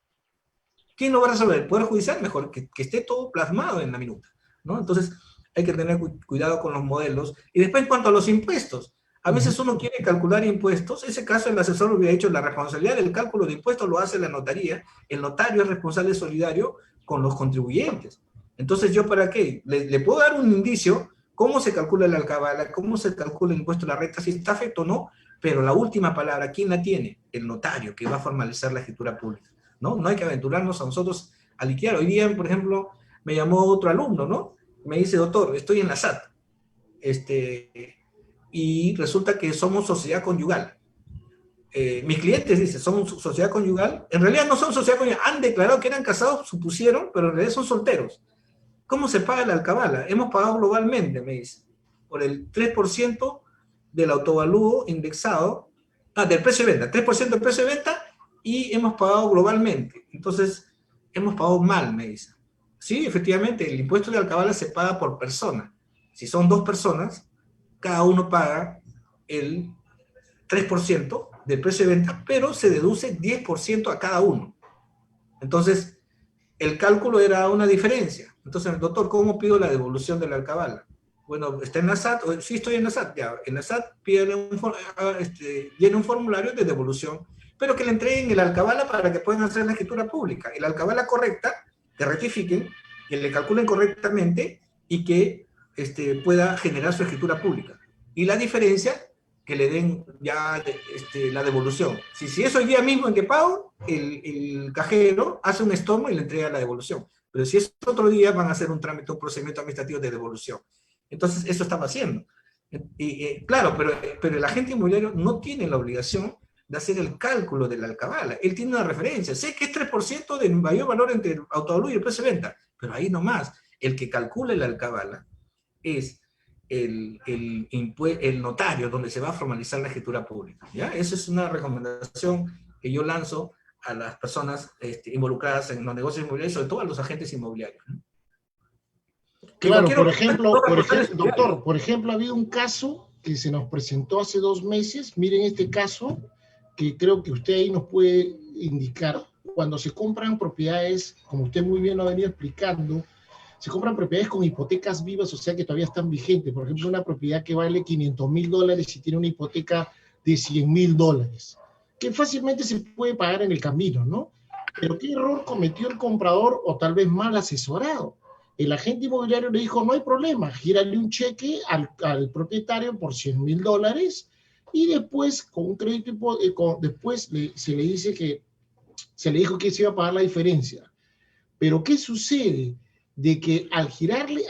¿Quién lo va a resolver? ¿El Poder Judicial? Mejor que esté todo plasmado en la minuta, ¿no? Entonces, hay que tener cuidado con los modelos. Y después, en cuanto a los impuestos, a veces uno quiere calcular impuestos. Ese caso, el asesor hubiera dicho, la responsabilidad del cálculo de impuestos lo hace la notaría. El notario es responsable solidario con los contribuyentes. Entonces, ¿yo para qué? Le puedo dar un indicio cómo se calcula la alcabala, cómo se calcula el impuesto a la renta, si está afecto o no, pero la última palabra, ¿quién la tiene? El notario, que va a formalizar la escritura pública. ¿No? No hay que aventurarnos a nosotros a liquidar. Hoy día, por ejemplo, me llamó otro alumno, ¿no? Me dice, doctor, estoy en la SAT, y resulta que somos sociedad conyugal. Mis clientes dicen, somos sociedad conyugal. En realidad no son sociedad conyugal, han declarado que eran casados, supusieron, pero en realidad son solteros. ¿Cómo se paga la alcabala? Hemos pagado globalmente, me dice, por el 3% del autovalúo indexado, del precio de venta, 3% del precio de venta, y hemos pagado globalmente. Entonces, hemos pagado mal, me dice. Sí, efectivamente, el impuesto de alcabala se paga por persona. Si son 2 personas, cada uno paga el 3% del precio de venta, pero se deduce 10% a cada uno. Entonces, el cálculo era una diferencia. Entonces, doctor, ¿cómo pido la devolución de la alcabala? Bueno, ¿está en la SAT? Sí, estoy en la SAT. Ya, en la SAT llene un formulario de devolución, pero que le entreguen el alcabala para que puedan hacer la escritura pública. El alcabala correcta, que rectifiquen, que le calculen correctamente y que pueda generar su escritura pública. Y la diferencia, que le den ya la devolución. Si es hoy día mismo en que pago, el cajero hace un estorno y le entrega la devolución. Pero si es otro día, van a hacer un trámite, un procedimiento administrativo de devolución. Entonces, eso estaba haciendo. Claro, pero el agente inmobiliario no tiene la obligación de hacer el cálculo de la alcabala. Él tiene una referencia. Sé que es 3% del mayor valor entre el autovalúo y el precio de venta, pero ahí nomás. El que calcule la alcabala es el notario donde se va a formalizar la escritura pública. ¿Ya? Esa es una recomendación que yo lanzo a las personas involucradas en los negocios inmobiliarios, sobre todo a los agentes inmobiliarios, ¿no? Claro, por ejemplo, doctor, por ejemplo, ha habido un caso que se nos presentó hace 2 meses. Miren este caso, que creo que usted ahí nos puede indicar. Cuando se compran propiedades, como usted muy bien lo ha venido explicando, se compran propiedades con hipotecas vivas, o sea que todavía están vigentes. Por ejemplo, una propiedad que vale $500,000 y tiene una hipoteca de $100,000, que fácilmente se puede pagar en el camino, ¿no? Pero ¿qué error cometió el comprador, o tal vez mal asesorado? El agente inmobiliario le dijo, no hay problema, gírale un cheque al propietario por $100,000, y después, con un crédito, después se le dijo que se iba a pagar la diferencia. Pero ¿qué sucede? De que al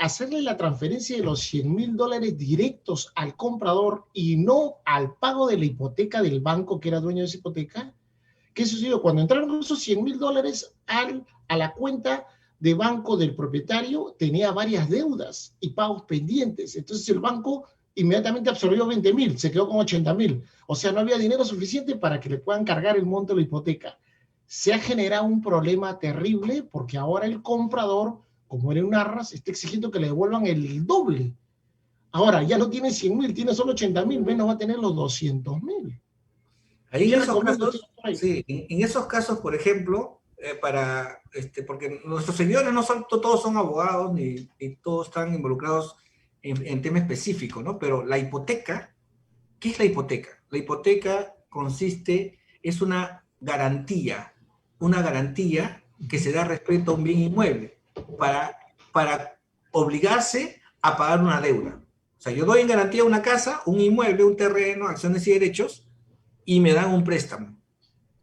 hacerle la transferencia de los $100,000 directos al comprador y no al pago de la hipoteca del banco que era dueño de esa hipoteca, ¿qué sucedió? Cuando entraron esos $100,000 a la cuenta de banco del propietario, tenía varias deudas y pagos pendientes. Entonces el banco inmediatamente absorbió 20,000, se quedó con 80,000. O sea, no había dinero suficiente para que le puedan cargar el monto de la hipoteca. Se ha generado un problema terrible porque ahora el comprador, como era un arras, está exigiendo que le devuelvan el doble. Ahora ya no tiene 100,000, tiene solo 80,000, menos va a tener los 200,000. Ahí ¿Qué en esos recomienda usted casos, por ahí? sí, en esos casos, por ejemplo, porque nuestros seguidores no son, todos son abogados, ni todos están involucrados en tema específico, ¿no? Pero la hipoteca, ¿qué es la hipoteca? La hipoteca es una garantía que se da respecto a un bien inmueble para obligarse a pagar una deuda. O sea, yo doy en garantía una casa, un inmueble, un terreno, acciones y derechos, y me dan un préstamo.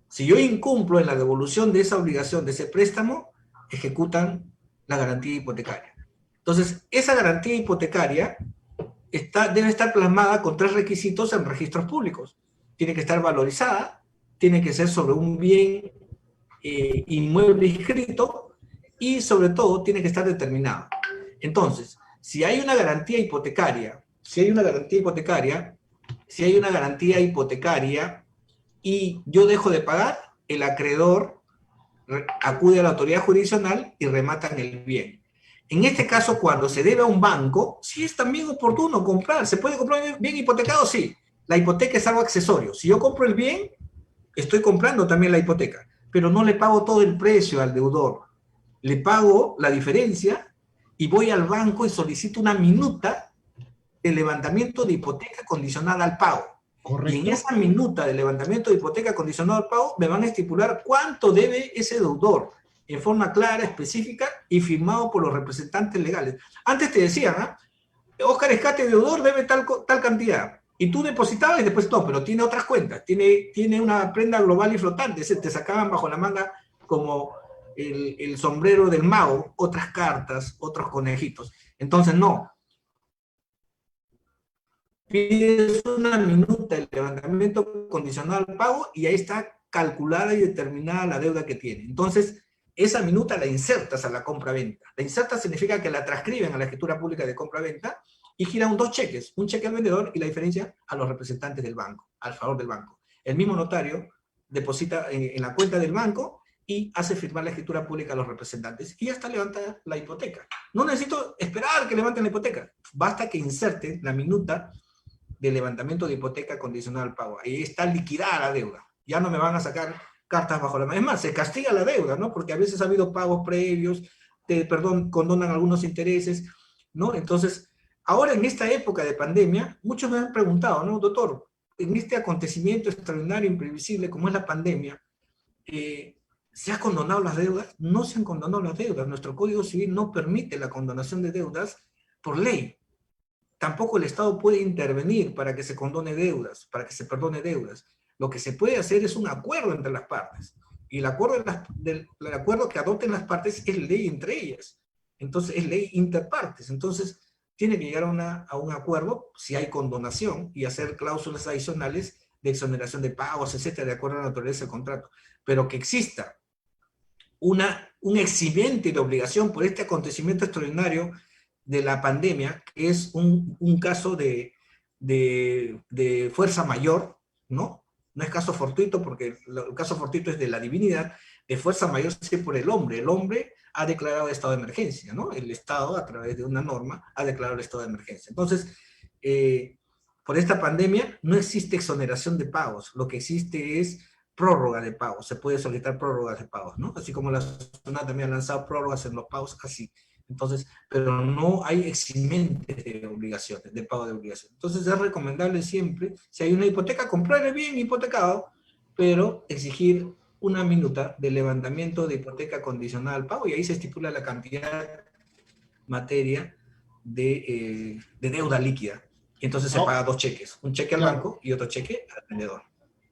Si yo incumplo en la devolución de esa obligación, de ese préstamo, ejecutan la garantía hipotecaria. Entonces, esa garantía hipotecaria debe estar plasmada con 3 requisitos en registros públicos. Tiene que estar valorizada, tiene que ser sobre un bien inmueble inscrito y sobre todo tiene que estar determinada. Entonces, si hay una garantía hipotecaria, y yo dejo de pagar, el acreedor acude a la autoridad jurisdiccional y rematan el bien. En este caso, cuando se debe a un banco, sí es también oportuno comprar. ¿Se puede comprar un bien hipotecado? Sí. La hipoteca es algo accesorio. Si yo compro el bien, estoy comprando también la hipoteca, pero no le pago todo el precio al deudor. Le pago la diferencia y voy al banco y solicito una minuta de levantamiento de hipoteca condicionada al pago. Correcto. Y en esa minuta de levantamiento de hipoteca condicionada al pago me van a estipular cuánto debe ese deudor, en forma clara, específica y firmado por los representantes legales. Antes te decían, Óscar Escate, deudor, debe tal cantidad. Y tú depositabas y después no, pero tiene otras cuentas, tiene una prenda global y flotante, te sacaban bajo la manga como el sombrero del mago, otras cartas, otros conejitos. Entonces, no. Pides una minuta del levantamiento condicional al pago y ahí está calculada y determinada la deuda que tiene. Entonces, esa minuta la insertas a la compra-venta. La insertas significa que la transcriben a la escritura pública de compra-venta y giran 2 cheques, un cheque al vendedor y la diferencia a los representantes del banco, al favor del banco. El mismo notario deposita en la cuenta del banco y hace firmar la escritura pública a los representantes y hasta levanta la hipoteca. No necesito esperar que levanten la hipoteca, basta que inserten la minuta de levantamiento de hipoteca condicional al pago. Ahí está liquidada la deuda. Ya no me van a sacar cartas bajo la mano. Es más, se castiga la deuda, ¿no? Porque a veces ha habido pagos previos, condonan algunos intereses, ¿no? Entonces, ahora en esta época de pandemia, muchos me han preguntado, ¿no? Doctor, en este acontecimiento extraordinario, imprevisible como es la pandemia, ¿se han condonado las deudas? No se han condonado las deudas. Nuestro Código Civil no permite la condonación de deudas por ley. Tampoco el Estado puede intervenir para que se condone deudas, para que se perdone deudas. Lo que se puede hacer es un acuerdo entre las partes. Y el acuerdo que adopten las partes es ley entre ellas. Entonces, es ley interpartes. Entonces, tiene que llegar a un acuerdo si hay condonación y hacer cláusulas adicionales de exoneración de pagos, etcétera, de acuerdo a la naturaleza del contrato. Pero que exista un eximiente de obligación por este acontecimiento extraordinario de la pandemia, que es un caso de fuerza mayor, ¿no? no es caso fortuito, porque el caso fortuito es de la divinidad, de fuerza mayor sí por el hombre. El hombre ha declarado estado de emergencia, ¿no? El Estado, a través de una norma, ha declarado el estado de emergencia. Entonces, por esta pandemia no existe exoneración de pagos, lo que existe es prórroga de pagos, se puede solicitar prórrogas de pagos, ¿no? Así como la zona también ha lanzado prórrogas en los pagos, así. Entonces, pero no hay eximentes de obligaciones, de pago de obligaciones. Entonces es recomendable siempre, si hay una hipoteca, comprarle bien hipotecado, pero exigir una minuta de levantamiento de hipoteca condicional al pago y ahí se estipula la cantidad materia de deuda líquida. Y entonces se No, paga dos cheques, un cheque al claro, banco y otro cheque al vendedor.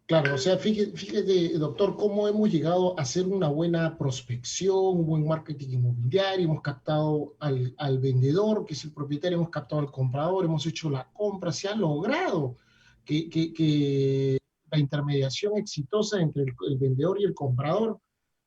claro, o sea, fíjate, doctor, cómo hemos llegado a hacer una buena prospección, un buen marketing inmobiliario, hemos captado al vendedor, que es el propietario, hemos captado al comprador, hemos hecho la compra, se ha logrado que la intermediación exitosa entre el vendedor y el comprador,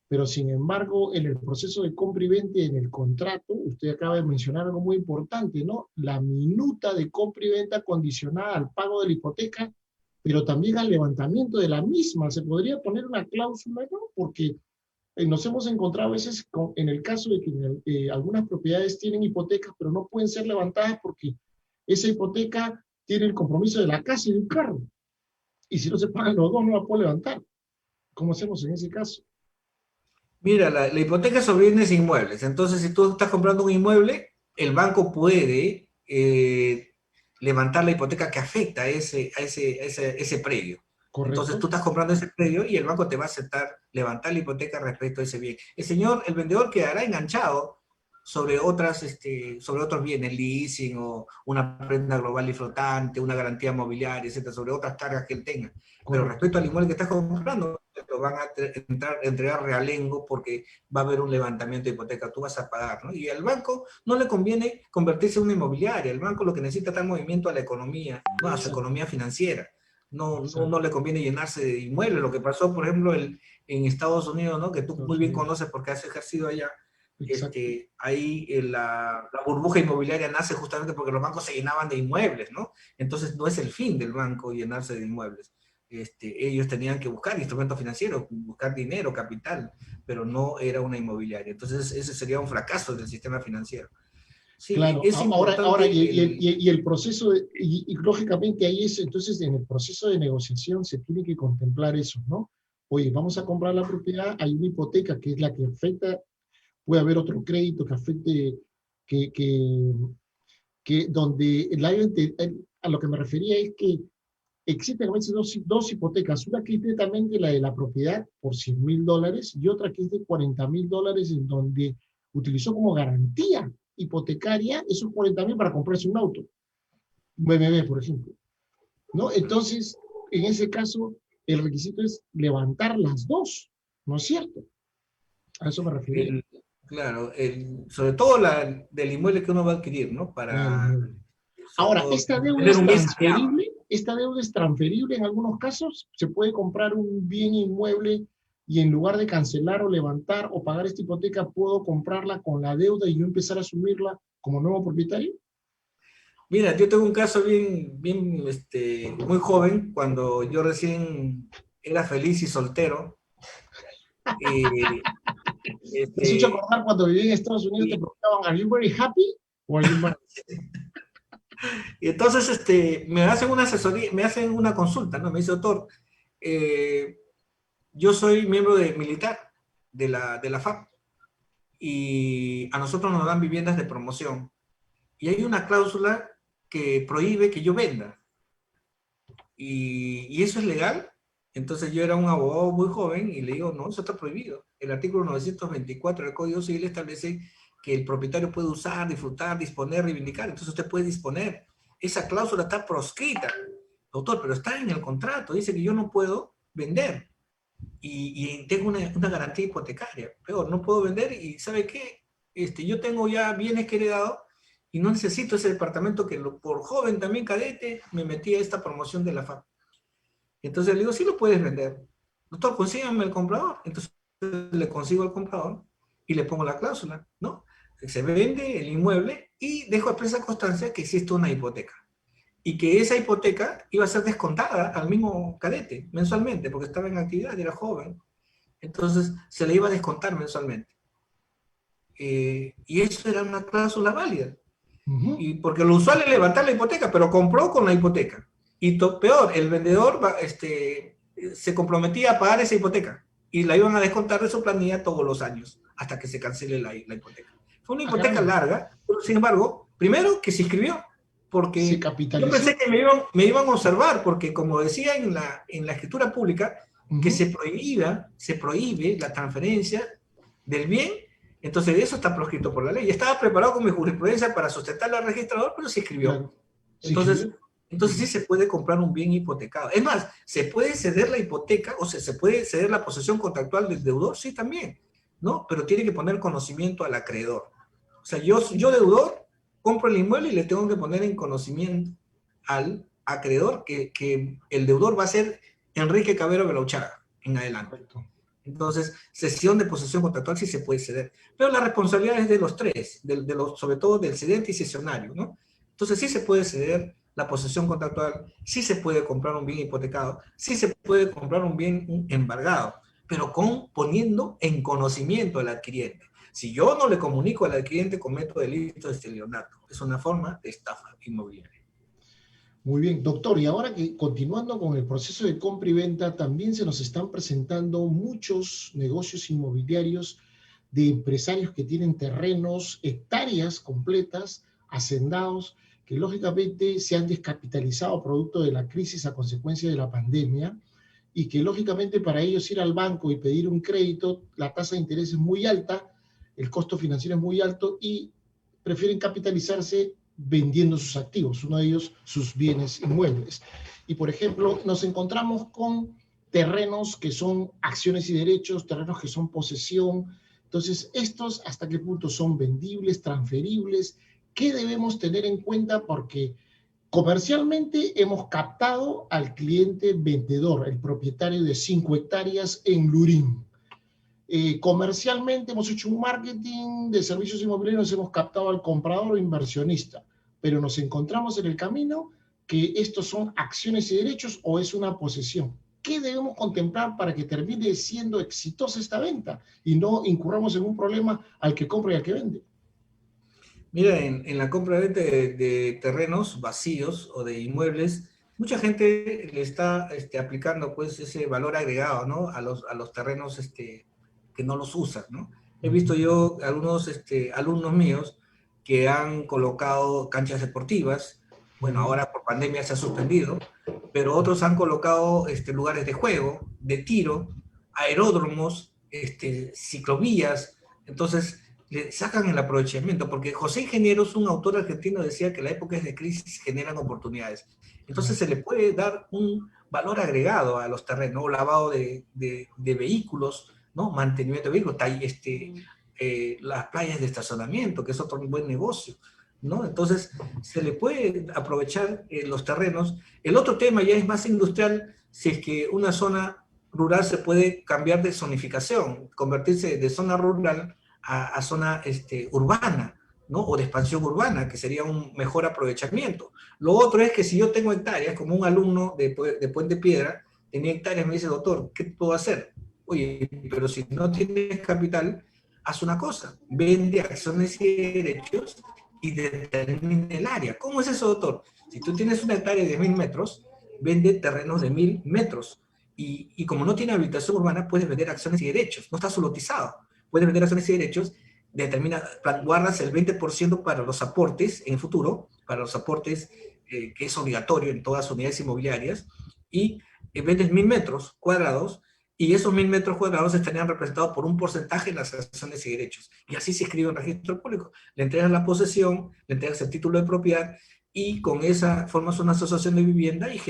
pero sin embargo, en el proceso de compra y venta, en el contrato, usted acaba de mencionar algo muy importante, ¿no? La minuta de compra y venta condicionada al pago de la hipoteca, pero también al levantamiento de la misma. Se podría poner una cláusula, ¿no? Porque nos hemos encontrado a veces en el caso de que algunas propiedades tienen hipotecas, pero no pueden ser levantadas porque esa hipoteca tiene el compromiso de la casa y de un carro. Y si no se pagan los dos, no la puedo levantar. ¿Cómo hacemos en ese caso? Mira, la hipoteca sobre bienes inmuebles. Entonces, si tú estás comprando un inmueble, el banco puede levantar la hipoteca que afecta a ese predio. Entonces, ¿Correcto? tú estás comprando ese predio y el banco te va a aceptar levantar la hipoteca respecto a ese bien. El vendedor quedará enganchado sobre otros bienes, leasing o una prenda global y flotante, una garantía mobiliaria, etcétera, sobre otras cargas que él tenga. Pero Correcto. respecto al inmueble que estás comprando, lo van a entregar realengo porque va a haber un levantamiento de hipoteca, tú vas a pagar, ¿no? Y al banco no le conviene convertirse en una inmobiliaria, el banco lo que necesita es dar movimiento a la economía, ¿no? A su Exacto, economía financiera. No exacto. le conviene llenarse de inmuebles, lo que pasó, por ejemplo, en Estados Unidos, ¿no? Que tú muy Estados bien Unidos. conoces porque has ejercido allá. Exacto. Ahí la burbuja inmobiliaria nace justamente porque los bancos se llenaban de inmuebles, ¿no? Entonces no es el fin del banco llenarse de inmuebles. Ellos tenían que buscar instrumentos financieros, buscar dinero, capital, pero no era una inmobiliaria. Entonces ese sería un fracaso del sistema financiero. Sí, Claro, es ahora importante el... y el proceso, y lógicamente ahí es, entonces en el proceso de negociación se tiene que contemplar eso, ¿no? Oye, vamos a comprar la propiedad, hay una hipoteca que es la que afecta, puede haber otro crédito que afecte, que, que, que donde a lo que me refería es que existen a veces dos hipotecas, una que es netamente la de la propiedad por $100,000 y otra que es de $40,000 en donde utilizó como garantía hipotecaria esos 40,000 para comprarse un auto, un BMW, por ejemplo. ¿No? Entonces, en ese caso, el requisito es levantar las dos, ¿no es cierto? A eso me refería. el- claro, sobre todo del inmueble que uno va a adquirir, ¿no? Claro, Para ahora, ¿esta deuda tener es un bien saneado. transferible? ¿Esta deuda es transferible en algunos casos? ¿Se puede comprar un bien inmueble y en lugar de cancelar o levantar o pagar esta hipoteca, puedo comprarla con la deuda y yo empezar a asumirla como nuevo propietario? Mira, yo tengo un caso bien, muy joven, cuando yo recién era feliz y soltero. eh, Me has hecho este, acordar cuando viví en Estados Unidos te y, preguntaban, ¿Are you very happy? ¿O are you mad? y entonces me hacen una asesoría, me hacen una consulta, ¿no? Me dice, doctor, eh, yo soy miembro militar de la FAP y a nosotros nos dan viviendas de promoción y hay una cláusula que prohíbe que yo venda. ¿Y eso es legal? Entonces yo era un abogado muy joven y le digo, no, eso está prohibido. El artículo 924 del Código Civil establece que el propietario puede usar, disfrutar, disponer, reivindicar. Entonces usted puede disponer. Esa cláusula está proscrita. Doctor, pero está en el contrato. Dice que yo no puedo vender. Y tengo una garantía hipotecaria. Peor, no puedo vender y ¿sabe qué? Yo tengo ya bienes que he heredado y no necesito ese departamento que por joven también cadete me metí a esta promoción de la FAP. Entonces le digo, sí lo puedes vender. Doctor, consígame el comprador. Entonces le consigo el comprador y le pongo la cláusula, ¿no? Se vende el inmueble y dejo expresa constancia que existe una hipoteca. y que esa hipoteca iba a ser descontada al mismo cadete mensualmente, porque estaba en actividad, era joven. Entonces se le iba a descontar mensualmente. Y eso era una cláusula válida. Y porque lo usual es levantar la hipoteca, pero compró con la hipoteca. Y peor, el vendedor se comprometía a pagar esa hipoteca y la iban a descontar de su planilla todos los años hasta que se cancele la hipoteca. Fue una hipoteca larga, pero sin embargo, primero que se inscribió, Se porque yo capitalizó. pensé que me iban a observar, porque como decía en la escritura pública, que se prohíbe la transferencia del bien. Entonces, eso está proscrito por la ley. Estaba preparado con mi jurisprudencia para sustentarlo al registrador, pero se inscribió. Claro. Entonces sí se puede comprar un bien hipotecado. Es más, se puede ceder la hipoteca, o sea, se puede ceder la posesión contractual del deudor, sí, también, ¿no? Pero tiene que poner conocimiento al acreedor. O sea, yo deudor, compro el inmueble y le tengo que poner en conocimiento al acreedor que el deudor va a ser Enrique Cabero Belauchaga en adelante. Correcto. Entonces, cesión de posesión contractual sí se puede ceder. Pero la responsabilidad es de los tres, sobre todo del cedente y cesionario, ¿no? Entonces, sí se puede ceder la posesión contractual, sí se puede comprar un bien hipotecado, sí se puede comprar un bien embargado, pero poniendo en conocimiento al adquiriente. Si yo no le comunico al adquiriente, cometo delito de estelionato. Es una forma de estafa inmobiliaria. Muy bien, doctor, y ahora que continuando con el proceso de compra y venta, también se nos están presentando muchos negocios inmobiliarios de empresarios que tienen terrenos, hectáreas completas, hacendados, que lógicamente se han descapitalizado producto de la crisis a consecuencia de la pandemia y que lógicamente para ellos ir al banco y pedir un crédito, la tasa de interés es muy alta, el costo financiero es muy alto y prefieren capitalizarse vendiendo sus activos, uno de ellos sus bienes inmuebles. Y por ejemplo, nos encontramos con terrenos que son acciones y derechos, terrenos que son posesión. Entonces, estos hasta qué punto son vendibles, transferibles, ¿qué debemos tener en cuenta? Porque comercialmente hemos captado al cliente vendedor, el propietario de 5 hectáreas en Lurín. Comercialmente hemos hecho un marketing de servicios inmobiliarios, hemos captado al comprador o inversionista, pero nos encontramos en el camino que estos son acciones y derechos o es una posesión. ¿Qué debemos contemplar para que termine siendo exitosa esta venta y no incurramos en un problema al que compra y al que vende? Mira, en la compra-venta de terrenos vacíos o de inmuebles, mucha gente le está aplicando pues ese valor agregado, ¿no? A los terrenos que no los usan, ¿no? He visto yo algunos alumnos míos que han colocado canchas deportivas, bueno, ahora por pandemia se ha suspendido, pero otros han colocado lugares de juego, de tiro, aeródromos, ciclovías. Entonces le sacan el aprovechamiento, porque José Ingenieros, un autor argentino, decía que las épocas de crisis generan oportunidades. Entonces se le puede dar un valor agregado a los terrenos, lavado de vehículos, ¿no? Mantenimiento de vehículos, las playas de estacionamiento, que es otro buen negocio, ¿no? Entonces se le puede aprovechar los terrenos. El otro tema ya es más industrial, si es que una zona rural se puede cambiar de zonificación, convertirse de zona rural a zona urbana, ¿no? O de expansión urbana, que sería un mejor aprovechamiento. Lo otro es que si yo tengo hectáreas, como un alumno de Puente Piedra, tenía hectáreas, me dice, doctor, ¿qué puedo hacer? Oye, pero si no tienes capital, haz una cosa, vende acciones y derechos y determina el área. ¿Cómo es eso, doctor? Si tú tienes una hectárea de 1000 metros, vende terrenos de 1000 metros. Y como no tiene habitación urbana, puedes vender acciones y derechos, no está solotizado. Puedes vender acciones y derechos, guardas el 20% para los aportes en el futuro, para los aportes que es obligatorio en todas las unidades inmobiliarias, y vendes 1000 metros cuadrados, y esos 1000 metros cuadrados estarían representados por un porcentaje de las acciones y derechos. Y así se escribe en registro público. Le entregas la posesión, le entregas el título de propiedad, y con esa formas una asociación de vivienda y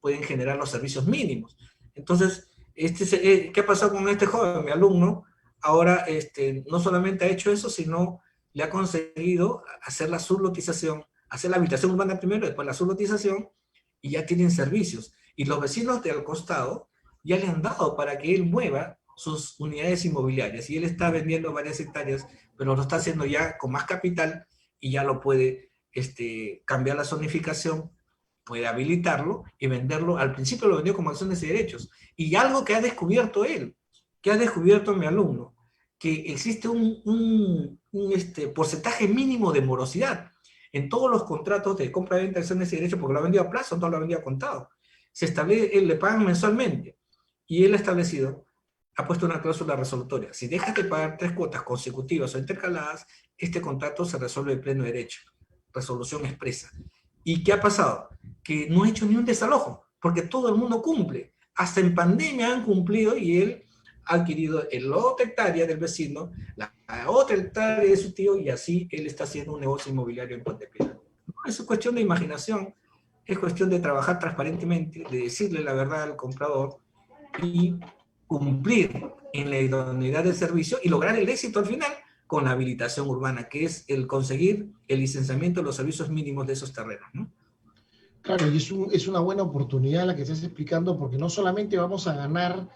pueden generar los servicios mínimos. Entonces, ¿qué ha pasado con este joven, mi alumno? Ahora no solamente ha hecho eso, sino le ha conseguido hacer la sublotización, hacer la habitación urbana primero, después la sublotización, y ya tienen servicios. Y los vecinos de al costado ya le han dado para que él mueva sus unidades inmobiliarias. Y él está vendiendo varias hectáreas, pero lo está haciendo ya con más capital y ya lo puede cambiar la zonificación puede habilitarlo y venderlo. Al principio lo vendió como acciones y derechos. Y algo que ha descubierto él, que ha descubierto mi alumno, que existe un porcentaje mínimo de morosidad en todos los contratos de compra-venta de acciones y derechos, porque lo ha vendido a plazo, no lo ha vendido a contado. Se establece, le pagan mensualmente, y él ha establecido, ha puesto una cláusula resolutoria. Si dejas de pagar 3 cuotas consecutivas o intercaladas, este contrato se resuelve de pleno derecho. Resolución expresa. ¿Y qué ha pasado? Que no ha hecho ni un desalojo, porque todo el mundo cumple. Hasta en pandemia han cumplido y él ha adquirido la otra hectárea del vecino, la otra hectárea de su tío, y así él está haciendo un negocio inmobiliario en Puente Piedra. No es cuestión de imaginación, es cuestión de trabajar transparentemente, de decirle la verdad al comprador y cumplir en la idoneidad del servicio y lograr el éxito al final con la habilitación urbana, que es el conseguir el licenciamiento de los servicios mínimos de esos terrenos, ¿no? Claro, y es una buena oportunidad la que estás explicando, porque no solamente vamos a ganar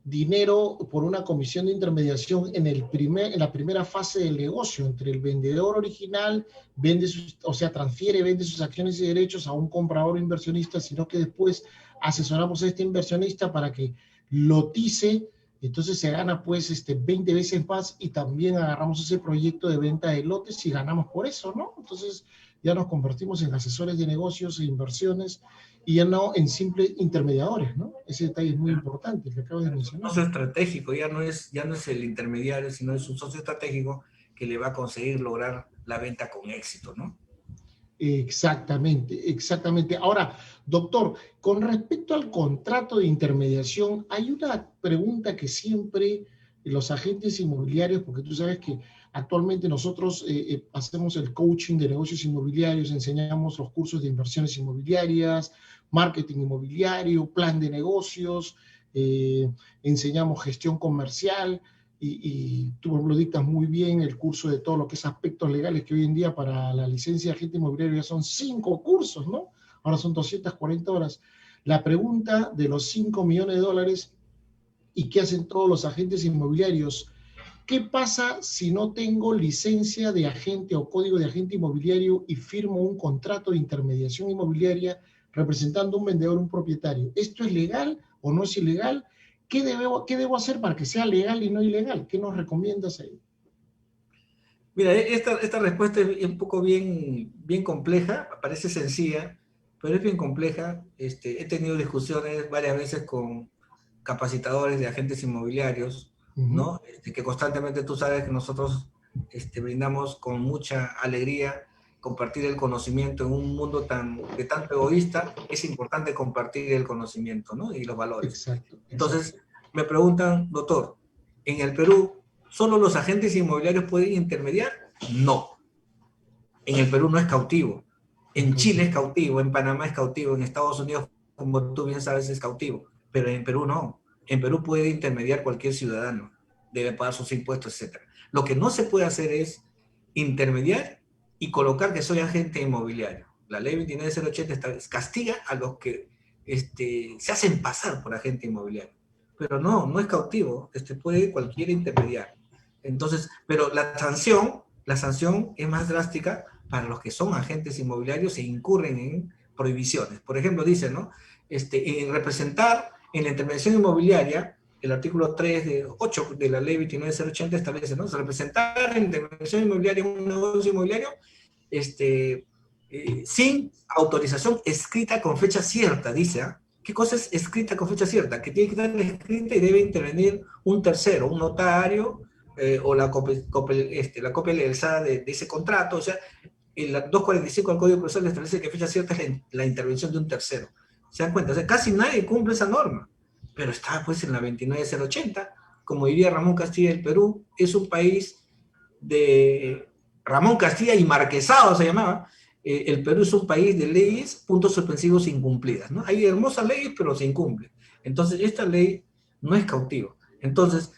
dinero por una comisión de intermediación en la primera fase del negocio, entre el vendedor original, vende sus acciones y derechos a un comprador o inversionista, sino que después asesoramos a este inversionista para que lotice, entonces se gana pues 20 veces más, y también agarramos ese proyecto de venta de lotes y ganamos por eso, ¿no? Entonces ya nos convertimos en asesores de negocios e inversiones y ya no en simples intermediadores, ¿no? Ese detalle es muy importante, el que acabas de mencionar. Un socio estratégico, ya no es el intermediario, sino es un socio estratégico que le va a conseguir lograr la venta con éxito, ¿no? Exactamente, exactamente. Ahora, doctor, con respecto al contrato de intermediación, hay una pregunta que siempre los agentes inmobiliarios, porque tú sabes que actualmente nosotros hacemos el coaching de negocios inmobiliarios, enseñamos los cursos de inversiones inmobiliarias, marketing inmobiliario, plan de negocios, enseñamos gestión comercial. Y tú lo dictas muy bien, el curso de todo lo que es aspectos legales, que hoy en día para la licencia de agente inmobiliario ya son 5 cursos, ¿no? Ahora son 240 horas. La pregunta de los 5 millones de dólares y qué hacen todos los agentes inmobiliarios. ¿Qué pasa si no tengo licencia de agente o código de agente inmobiliario y firmo un contrato de intermediación inmobiliaria representando un vendedor o un propietario? ¿Esto es legal o no es ilegal? ¿Qué debo hacer para que sea legal y no ilegal? ¿Qué nos recomiendas ahí? Mira, esta respuesta es un poco bien compleja, parece sencilla, pero es bien compleja. He tenido discusiones varias veces con capacitadores de agentes inmobiliarios, ¿no? Que constantemente tú sabes que nosotros brindamos con mucha alegría compartir el conocimiento en un mundo de tanto egoísta. Es importante compartir el conocimiento, ¿no? Y los valores. Exacto. Entonces, me preguntan, doctor, en el Perú, ¿solo los agentes inmobiliarios pueden intermediar? No. En el Perú no es cautivo. En Chile es cautivo, en Panamá es cautivo, en Estados Unidos, como tú bien sabes, es cautivo. Pero en Perú no. En Perú puede intermediar cualquier ciudadano. Debe pagar sus impuestos, etc. Lo que no se puede hacer es intermediar y colocar que soy agente inmobiliario. La ley 29080 castiga a los que se hacen pasar por agente inmobiliario. Pero no es cautivo. Puede cualquier intermediario. Entonces, pero la sanción es más drástica para los que son agentes inmobiliarios e incurren en prohibiciones. Por ejemplo, dice, ¿no? En representar en la intervención inmobiliaria, el artículo 8 de la ley 29080 establece, ¿no? Representar en intervención inmobiliaria en un negocio inmobiliario sin autorización escrita con fecha cierta, dice, ¿ah? ¿Qué cosa es escrita con fecha cierta? Que tiene que estar escrita y debe intervenir un tercero, un notario, o la copia legalizada de ese contrato. O sea, el 245 del Código Procesal establece que fecha cierta es la intervención de un tercero. ¿Se dan cuenta? O sea, casi nadie cumple esa norma, pero está pues en la 29080. Como diría Ramón Castilla, el Perú es un país de Ramón Castilla y Marquesado se llamaba. El Perú es un país de leyes, puntos suspensivos incumplidas, ¿no? Hay hermosas leyes, pero se incumplen. Entonces, esta ley no es cautiva. Entonces,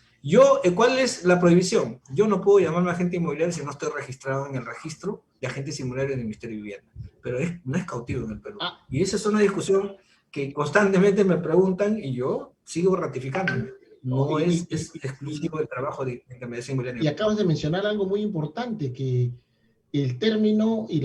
¿cuál es la prohibición? Yo no puedo llamarme agente inmobiliario si no estoy registrado en el registro de agentes inmobiliarios del Ministerio de Vivienda. Pero no es cautivo en el Perú. Y esa es una discusión que constantemente me preguntan y yo sigo ratificándome. No es exclusivo del trabajo de intermediación inmobiliaria. Y acabas de mencionar algo muy importante, que el término, el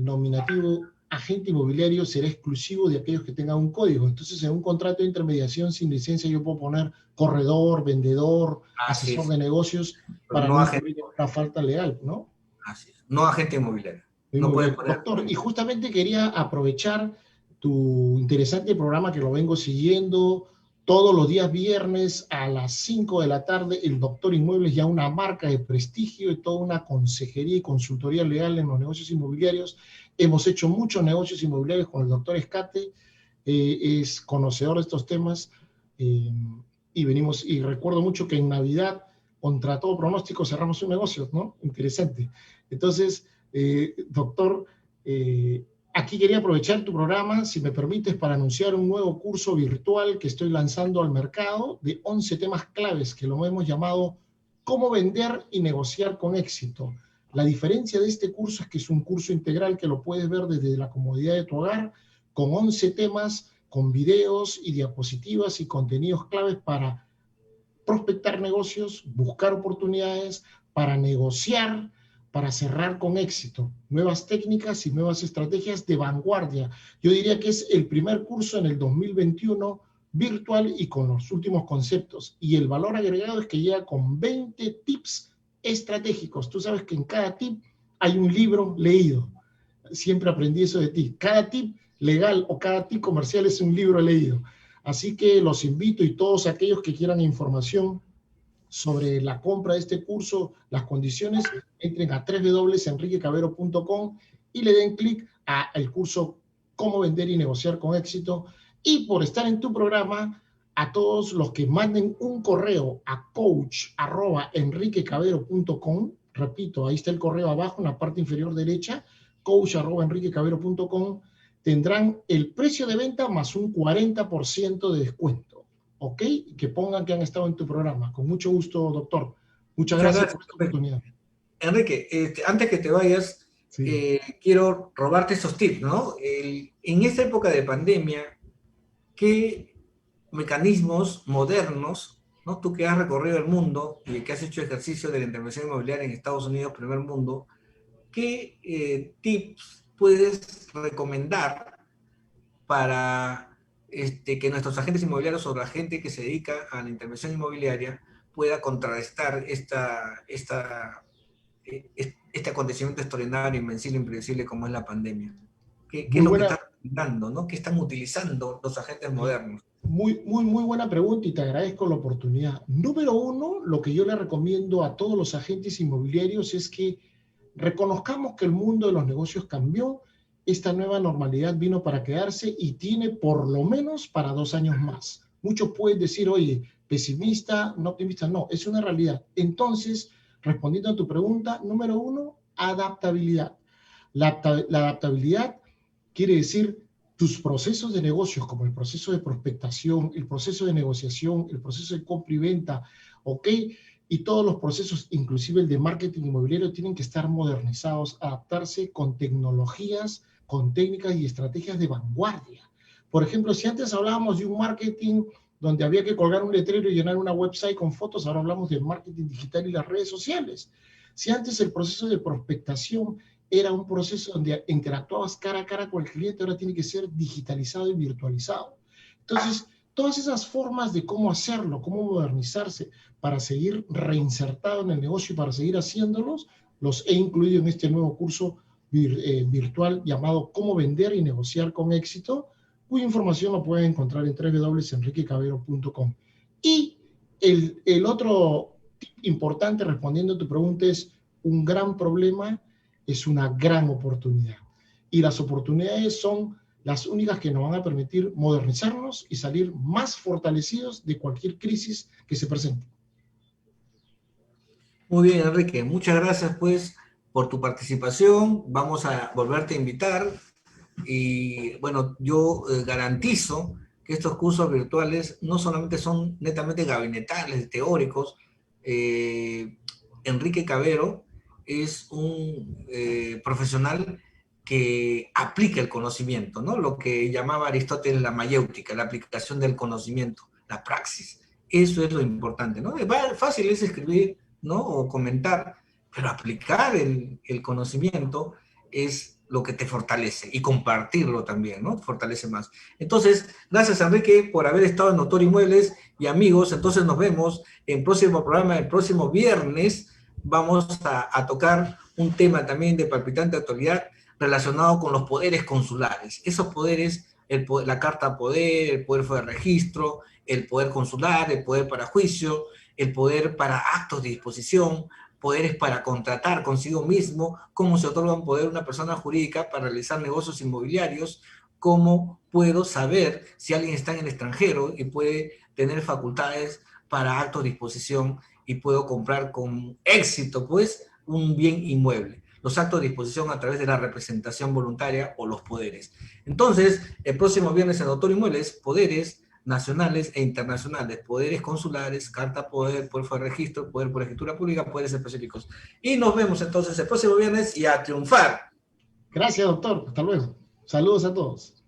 nominativo agente inmobiliario será exclusivo de aquellos que tengan un código. Entonces, en un contrato de intermediación sin licencia yo puedo poner corredor, vendedor, Así asesor es, de negocios pero para no no agente, incurrir en una falta legal, ¿no? así es, no agente inmobiliario. No Muy puedes bien, poner. doctor. Y justamente quería aprovechar tu interesante programa que lo vengo siguiendo todos los días viernes a las 5 de la tarde. El Doctor Inmuebles, ya una marca de prestigio y toda una consejería y consultoría legal en los negocios inmobiliarios. Hemos hecho muchos negocios inmobiliarios con el doctor Escate, es conocedor de estos temas, eh, y recuerdo mucho que en Navidad, contra todo pronóstico, cerramos un negocio, ¿no? Interesante. Entonces, doctor, aquí quería aprovechar tu programa, si me permites, para anunciar un nuevo curso virtual que estoy lanzando al mercado de 11 temas claves que lo hemos llamado Cómo vender y negociar con éxito. La diferencia de este curso es que es un curso integral que lo puedes ver desde la comodidad de tu hogar, con 11 temas, con videos y diapositivas y contenidos claves para prospectar negocios, buscar oportunidades, para negociar, para cerrar con éxito, nuevas técnicas y nuevas estrategias de vanguardia. Yo diría que es el primer curso en el 2021 virtual y con los últimos conceptos. Y el valor agregado es que llega con 20 tips estratégicos. Tú sabes que en cada tip hay un libro leído. Siempre aprendí eso de ti. Cada tip legal o cada tip comercial es un libro leído. Así que los invito, y todos aquellos que quieran información sobre la compra de este curso, las condiciones, entren a www.enriquecavero.com y le den clic al curso Cómo vender y negociar con éxito. Y por estar en tu programa, a todos los que manden un correo a coach@enriquecavero.com, repito, ahí está el correo abajo en la parte inferior derecha, coach@enriquecavero.com, tendrán el precio de venta más un 40% de descuento. ¿Ok? Que pongan que han estado en tu programa. Con mucho gusto, doctor. Muchas Muchas gracias gracias, por esta Enrique. oportunidad. Enrique, antes que te vayas, Sí, quiero robarte esos tips, ¿no? En esta época de pandemia, ¿qué mecanismos modernos, ¿no? Tú que has recorrido el mundo y que has hecho ejercicio de la intervención inmobiliaria en Estados Unidos, primer mundo, ¿qué tips puedes recomendar para que nuestros agentes inmobiliarios o la gente que se dedica a la intervención inmobiliaria pueda contrarrestar este acontecimiento extraordinario, invencible, impredecible como es la pandemia? ¿Qué es muy lo que buena, están recomendando, ¿no? ¿Qué están utilizando los agentes modernos? muy buena pregunta y te agradezco la oportunidad. Número uno, lo que yo le recomiendo a todos los agentes inmobiliarios es que reconozcamos que el mundo de los negocios cambió. Esta nueva normalidad vino para quedarse y tiene por lo menos para 2 años más. Muchos pueden decir, oye, pesimista, no optimista, no, es una realidad. Entonces, respondiendo a tu pregunta, número uno, adaptabilidad. La adaptabilidad quiere decir tus procesos de negocios, como el proceso de prospectación, el proceso de negociación, el proceso de compra y venta, ¿ok? Y todos los procesos, inclusive el de marketing inmobiliario, tienen que estar modernizados, adaptarse con tecnologías, con técnicas y estrategias de vanguardia. Por ejemplo, si antes hablábamos de un marketing donde había que colgar un letrero y llenar una website con fotos, ahora hablamos del marketing digital y las redes sociales. Si antes el proceso de prospectación era un proceso donde interactuabas cara a cara con el cliente, ahora tiene que ser digitalizado y virtualizado. Entonces, todas esas formas de cómo hacerlo, cómo modernizarse para seguir reinsertado en el negocio y para seguir haciéndolos, los he incluido en este nuevo curso virtual llamado Cómo vender y negociar con éxito, cuya información lo pueden encontrar en www.enriquecavero.com. Y el otro tip importante, respondiendo a tu pregunta, es un gran problema es una gran oportunidad. Y las oportunidades son las únicas que nos van a permitir modernizarnos y salir más fortalecidos de cualquier crisis que se presente. Muy bien, Enrique, muchas gracias pues por tu participación. Vamos a volverte a invitar y bueno, yo garantizo que estos cursos virtuales no solamente son netamente gabinetales, teóricos. eh, Enrique Cavero es un profesional que aplica el conocimiento, ¿no? Lo que llamaba Aristóteles la mayéutica, la aplicación del conocimiento, la praxis. Eso es lo importante, ¿no? Fácil es escribir, ¿no? O comentar, pero aplicar el conocimiento es lo que te fortalece, y compartirlo también, ¿no? Fortalece más. Entonces, gracias Enrique por haber estado en Notor Inmuebles, y amigos, entonces nos vemos en próximo programa, el próximo viernes. Vamos a tocar un tema también de palpitante actualidad relacionado con los poderes consulares. Esos poderes, la carta poder, el poder de registro, el poder consular, el poder para juicio, el poder para actos de disposición, poderes para contratar consigo mismo, cómo se otorga un poder a una persona jurídica para realizar negocios inmobiliarios, cómo puedo saber si alguien está en el extranjero y puede tener facultades para actos de disposición y puedo comprar con éxito, pues, un bien inmueble. Los actos de disposición a través de la representación voluntaria o los poderes. Entonces, el próximo viernes en Notor Inmuebles, poderes nacionales e internacionales, poderes consulares, carta poder, poder de registro, poder por escritura pública, poderes específicos. Y nos vemos entonces el próximo viernes y a triunfar. Gracias, doctor. Hasta luego. Saludos a todos.